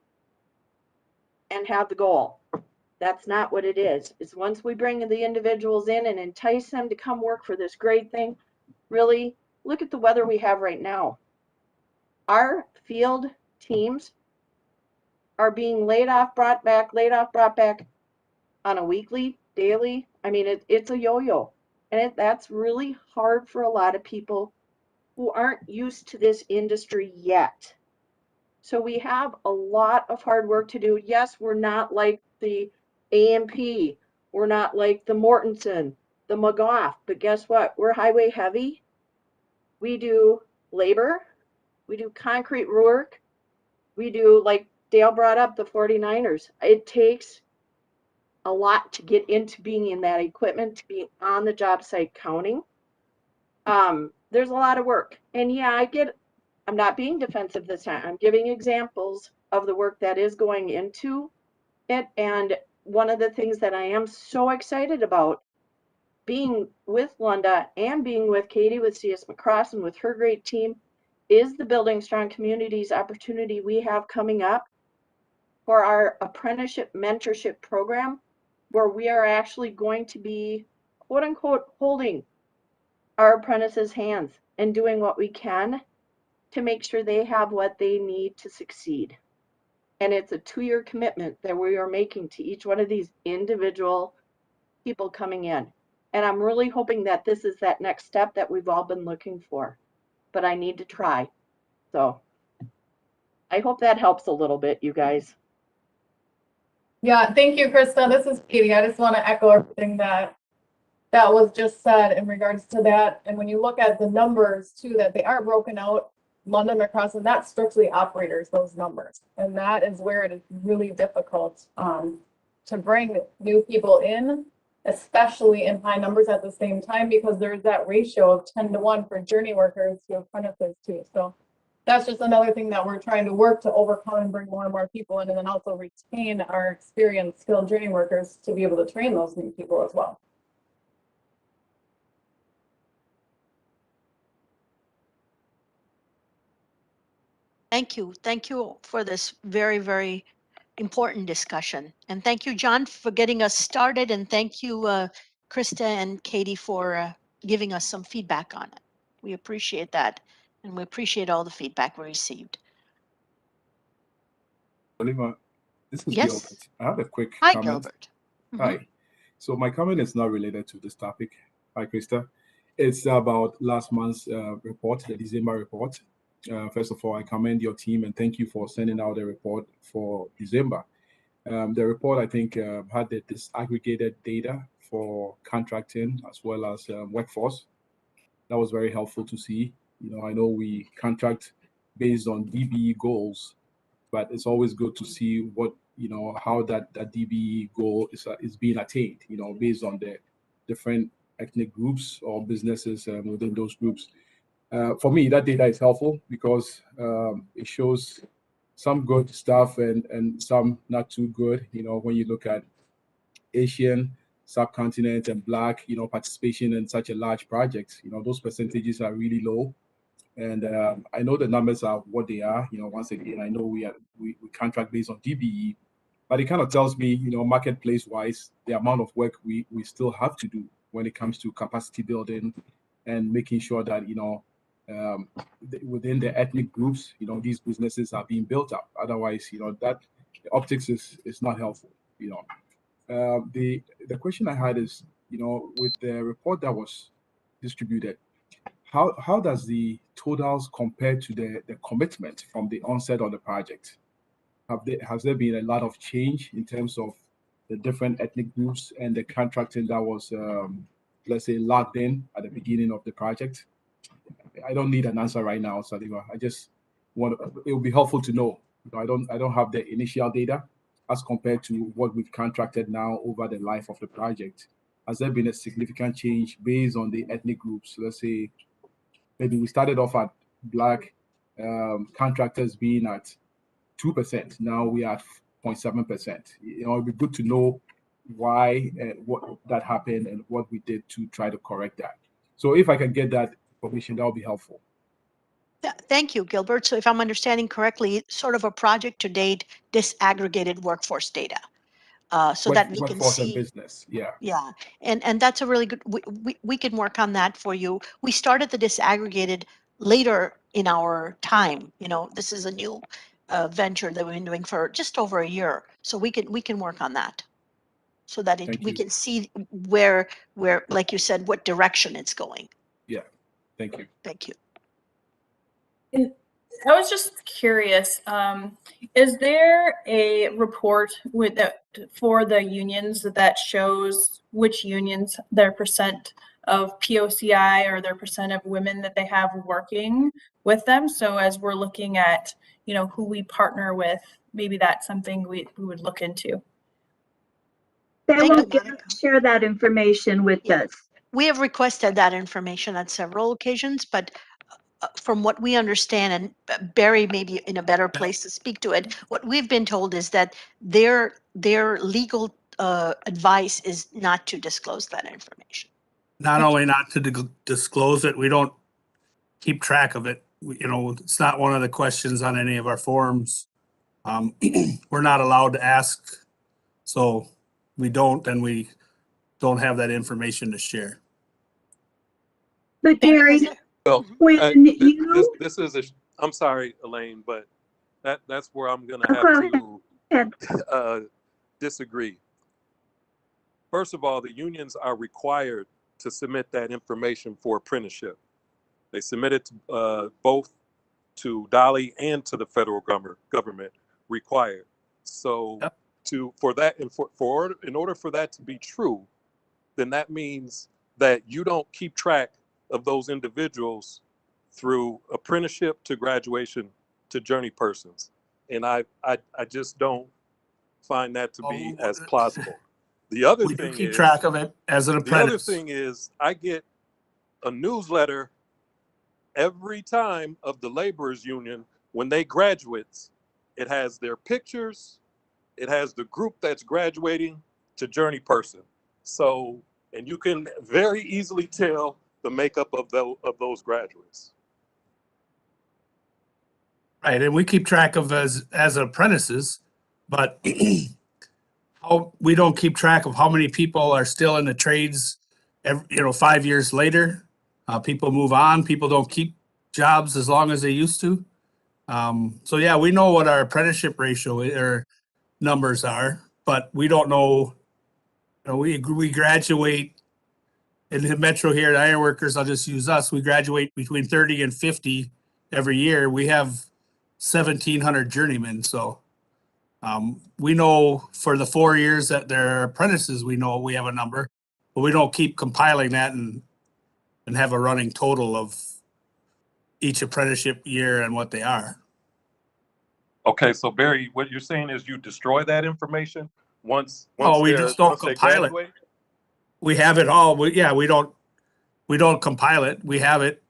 and have the goal. That's not what it is. It's once we bring the individuals in and entice them to come work for this great thing, really look at the weather we have right now. Our field teams are being laid off, brought back, laid off, brought back on a weekly, daily. I mean, it's a yo-yo. And that's really hard for a lot of people who aren't used to this industry yet. So we have a lot of hard work to do. Yes, we're not like the AMP. We're not like the Mortensen, the McGough. But guess what? We're highway heavy. We do labor. We do concrete work. We do, like Dale brought up, the 49ers. It takes a lot to get into being in that equipment, to be on the job site counting. There's a lot of work. And yeah, I'm not being defensive this time. I'm giving examples of the work that is going into it. And one of the things that I am so excited about being with Lunda and being with Katie, with CS McCross, and with her great team is the Building Strong Communities opportunity we have coming up for our apprenticeship mentorship program, where we are actually going to be, quote unquote, holding our apprentices' hands and doing what we can to make sure they have what they need to succeed. And it's a 2-year commitment that we are making to each one of these individual people coming in. And I'm really hoping that this is that next step that we've all been looking for. But I need to try. So I hope that helps a little bit, you guys. Yeah, thank you, Christa. This is Katie. I just want to echo everything that was just said in regards to that. And when you look at the numbers too, that they are broken out, London, McCross, and that's strictly operators, those numbers. And that is where it is really difficult to bring new people in, especially in high numbers at the same time, because there's that ratio of 10-to-1 for journey workers to apprentices too. So that's just another thing that we're trying to work to overcome and bring more and more people in, and then also retain our experienced, skilled journey workers to be able to train those new people as well. Thank you. Thank you for this very, very important discussion. And thank you, John, for getting us started. And thank you, Christa and Katie, for giving us some feedback on it. We appreciate that. And we appreciate all the feedback we received. Oliver, this is Yes. Gilbert. I have a quick Hi, comment. Gilbert. Hi. So my comment is not related to this topic. Hi, Christa. It's about last month's report, the December report. First of all, I commend your team and thank you for sending out the report for December. The report, I think, had the disaggregated data for contracting as well as workforce. That was very helpful to see. You know, I know we contract based on DBE goals, but it's always good to see what, you know, how that DBE goal is being attained, you know, based on the different ethnic groups or businesses within those groups. For me, that data is helpful because it shows some good stuff and some not too good. You know, when you look at Asian, subcontinent, and Black, you know, participation in such a large project, you know, those percentages are really low. And I know the numbers are what they are. You know, once again, I know we contract based on DBE, but it kind of tells me, you know, marketplace-wise, the amount of work we still have to do when it comes to capacity building and making sure that, you know, within the ethnic groups, you know, these businesses are being built up. Otherwise, you know, that the optics is not helpful, you know. The question I had is, with the report that was distributed, how does the totals compare to the commitment from the onset of the project? Has there been a lot of change in terms of the different ethnic groups and the contracting that was, let's say, locked in at the beginning of the project? I don't need an answer right now, Sadiqa. I just it would be helpful to know. I don't have the initial data as compared to what we've contracted now over the life of the project. Has there been a significant change based on the ethnic groups? Let's say maybe we started off at Black contractors being at 2%. Now we are at 0.7%. It'd be good to know why what that happened and what we did to try to correct that. So if I can get that information, that would be helpful. Yeah, thank you, Gilbert. So if I'm understanding correctly, sort of a project to date disaggregated workforce data, so that we can Workforce and see. business, yeah. Yeah, and that's a really good. We can work on that for you. We started the disaggregated later in our time. This is a new venture that we've been doing for just over a year, so we can work on that, so that we can see where, like you said, what direction it's going. Yeah, thank you. Thank you. And I was just curious, is there a report for the unions that shows which unions, their percent of POCI or their percent of women that they have working with them? So as we're looking at, who we partner with, maybe that's something we would look into. They won't share that information with us. We have requested that information on several occasions, but from what we understand, and Barry may be in a better place to speak to it, what we've been told is that their legal advice is not to disclose that information. Not only not to disclose it, we don't keep track of it. It's not one of the questions on any of our forums. We're not allowed to ask, so we don't, and we don't have that information to share. But Gary, Well, when this is I'm sorry, Elaine, but that's where I'm going to have to disagree. First of all, the unions are required to submit that information for apprenticeship. They submit it to, both to Dolly and to the federal government, required. So in order for that to be true, then that means that you don't keep track of those individuals through apprenticeship to graduation to journey persons. And I just don't find that to be as plausible. The other We thing do keep is, track of it as an apprentice. The other thing is I get a newsletter every time of the laborers union when they graduates. It has their pictures, it has the group that's graduating to journey person. So, and you can very easily tell the makeup of those graduates. Right, and we keep track of as apprentices, but we don't keep track of how many people are still in the trades. 5 years later, people move on. People don't keep jobs as long as they used to. So yeah, we know what our apprenticeship ratio or numbers are, but we don't know. We graduate in the metro here at Ironworkers. I'll just use us. We graduate between 30 and 50 every year. We have 1,700 journeymen. So we know for the 4 years that they're apprentices, we know we have a number, but we don't keep compiling that and have a running total of each apprenticeship year and what they are. Okay, so Barry, what you're saying is you destroy that information once we just don't compile it. We have it all. We don't compile it. We have it.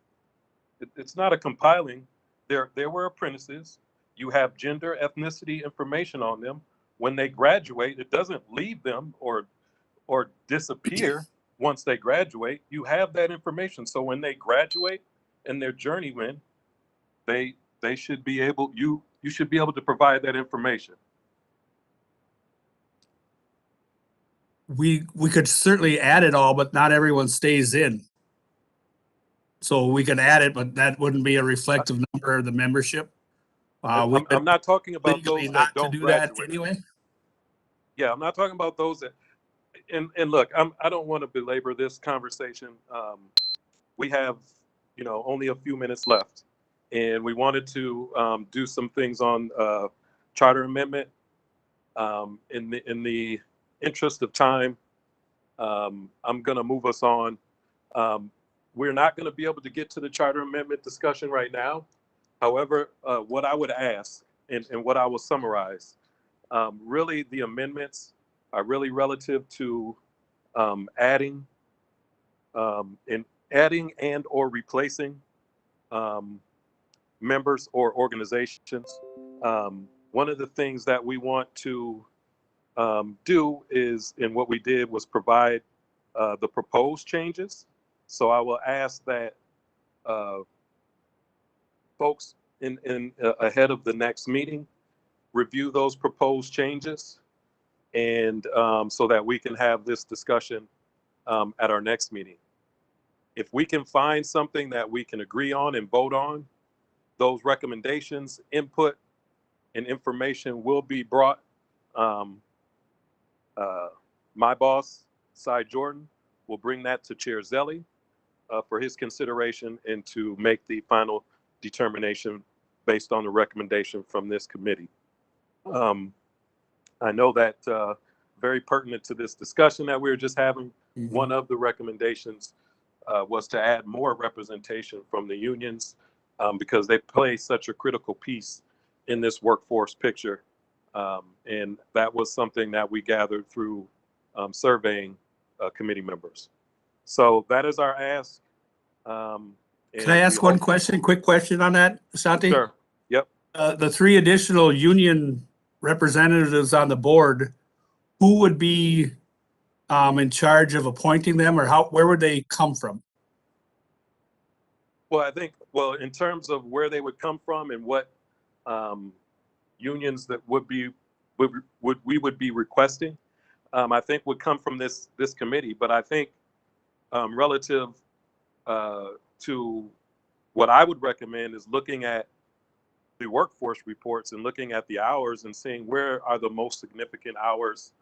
It's not a compiling. There were apprentices. You have gender, ethnicity information on them. When they graduate, it doesn't leave them or disappear once they graduate. You have that information. So when they graduate and they're journeymen, they should be able, you should be able to provide that information. We could certainly add it all, but not everyone stays in. So we can add it, but that wouldn't be a reflective number of the membership. I'm not talking about those that don't do graduate. that anyway. Yeah, I'm not talking about those and look, I don't want to belabor this conversation. We have, only a few minutes left, and we wanted to do some things on charter amendment. In the interest of time, I'm going to move us on. We're not going to be able to get to the charter amendment discussion right now. However, what I would ask and what I will summarize, really the amendments are really relative to adding and or replacing members or organizations. One of the things that we want to do is, and what we did was provide the proposed changes. So I will ask that folks ahead of the next meeting review those proposed changes, and so that we can have this discussion at our next meeting. If we can find something that we can agree on and vote on, those recommendations, input, and information will be brought. My boss, Cy Jordan, will bring that to Chair Zelli for his consideration and to make the final determination based on the recommendation from this committee. I know that very pertinent to this discussion that we were just having, one of the recommendations was to add more representation from the unions because they play such a critical piece in this workforce picture. And that was something that we gathered through surveying committee members. So that is our ask. Can I ask one question, quick question on that, Ashanti? Sure. Yep. The 3 additional union representatives on the board, who would be in charge of appointing them, or where would they come from? Well, I think, in terms of where they would come from and what unions that we would be requesting, I think would come from this committee. But I think relative to what I would recommend is looking at the workforce reports and looking at the hours and seeing where are the most significant hours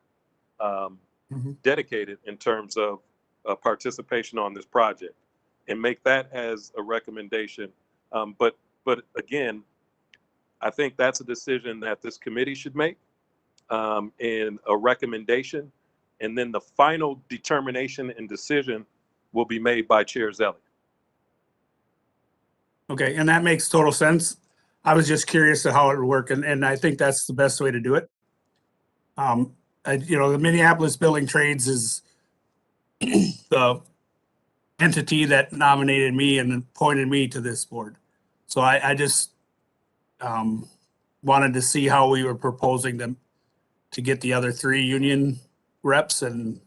dedicated in terms of participation on this project, and make that as a recommendation. But again, I think that's a decision that this committee should make, and a recommendation, and then the final determination and decision will be made by Chair Zelli. Okay, and that makes total sense. I was just curious to how it would work, and I think that's the best way to do it. The Minneapolis Building Trades is the entity that nominated me and appointed me to this board. So I just wanted to see how we were proposing them to get the other 3 union reps, and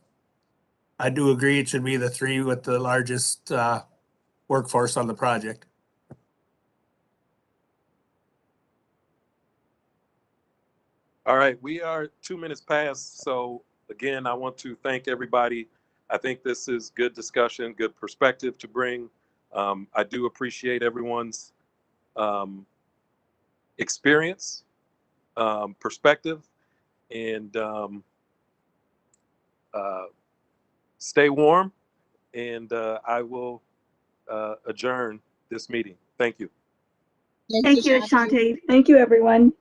I do agree it should be the 3 with the largest workforce on the project. All right, we are 2 minutes past. So again, I want to thank everybody. I think this is good discussion, good perspective to bring. I do appreciate everyone's experience, perspective, and stay warm. And I will adjourn this meeting. Thank you. Thank you, Ashanti. Thank you, everyone.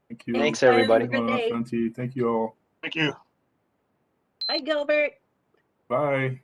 Thank you. Thanks, everybody. Ashanti. Thank you all. Thank you. Hi, Gilbert. Bye.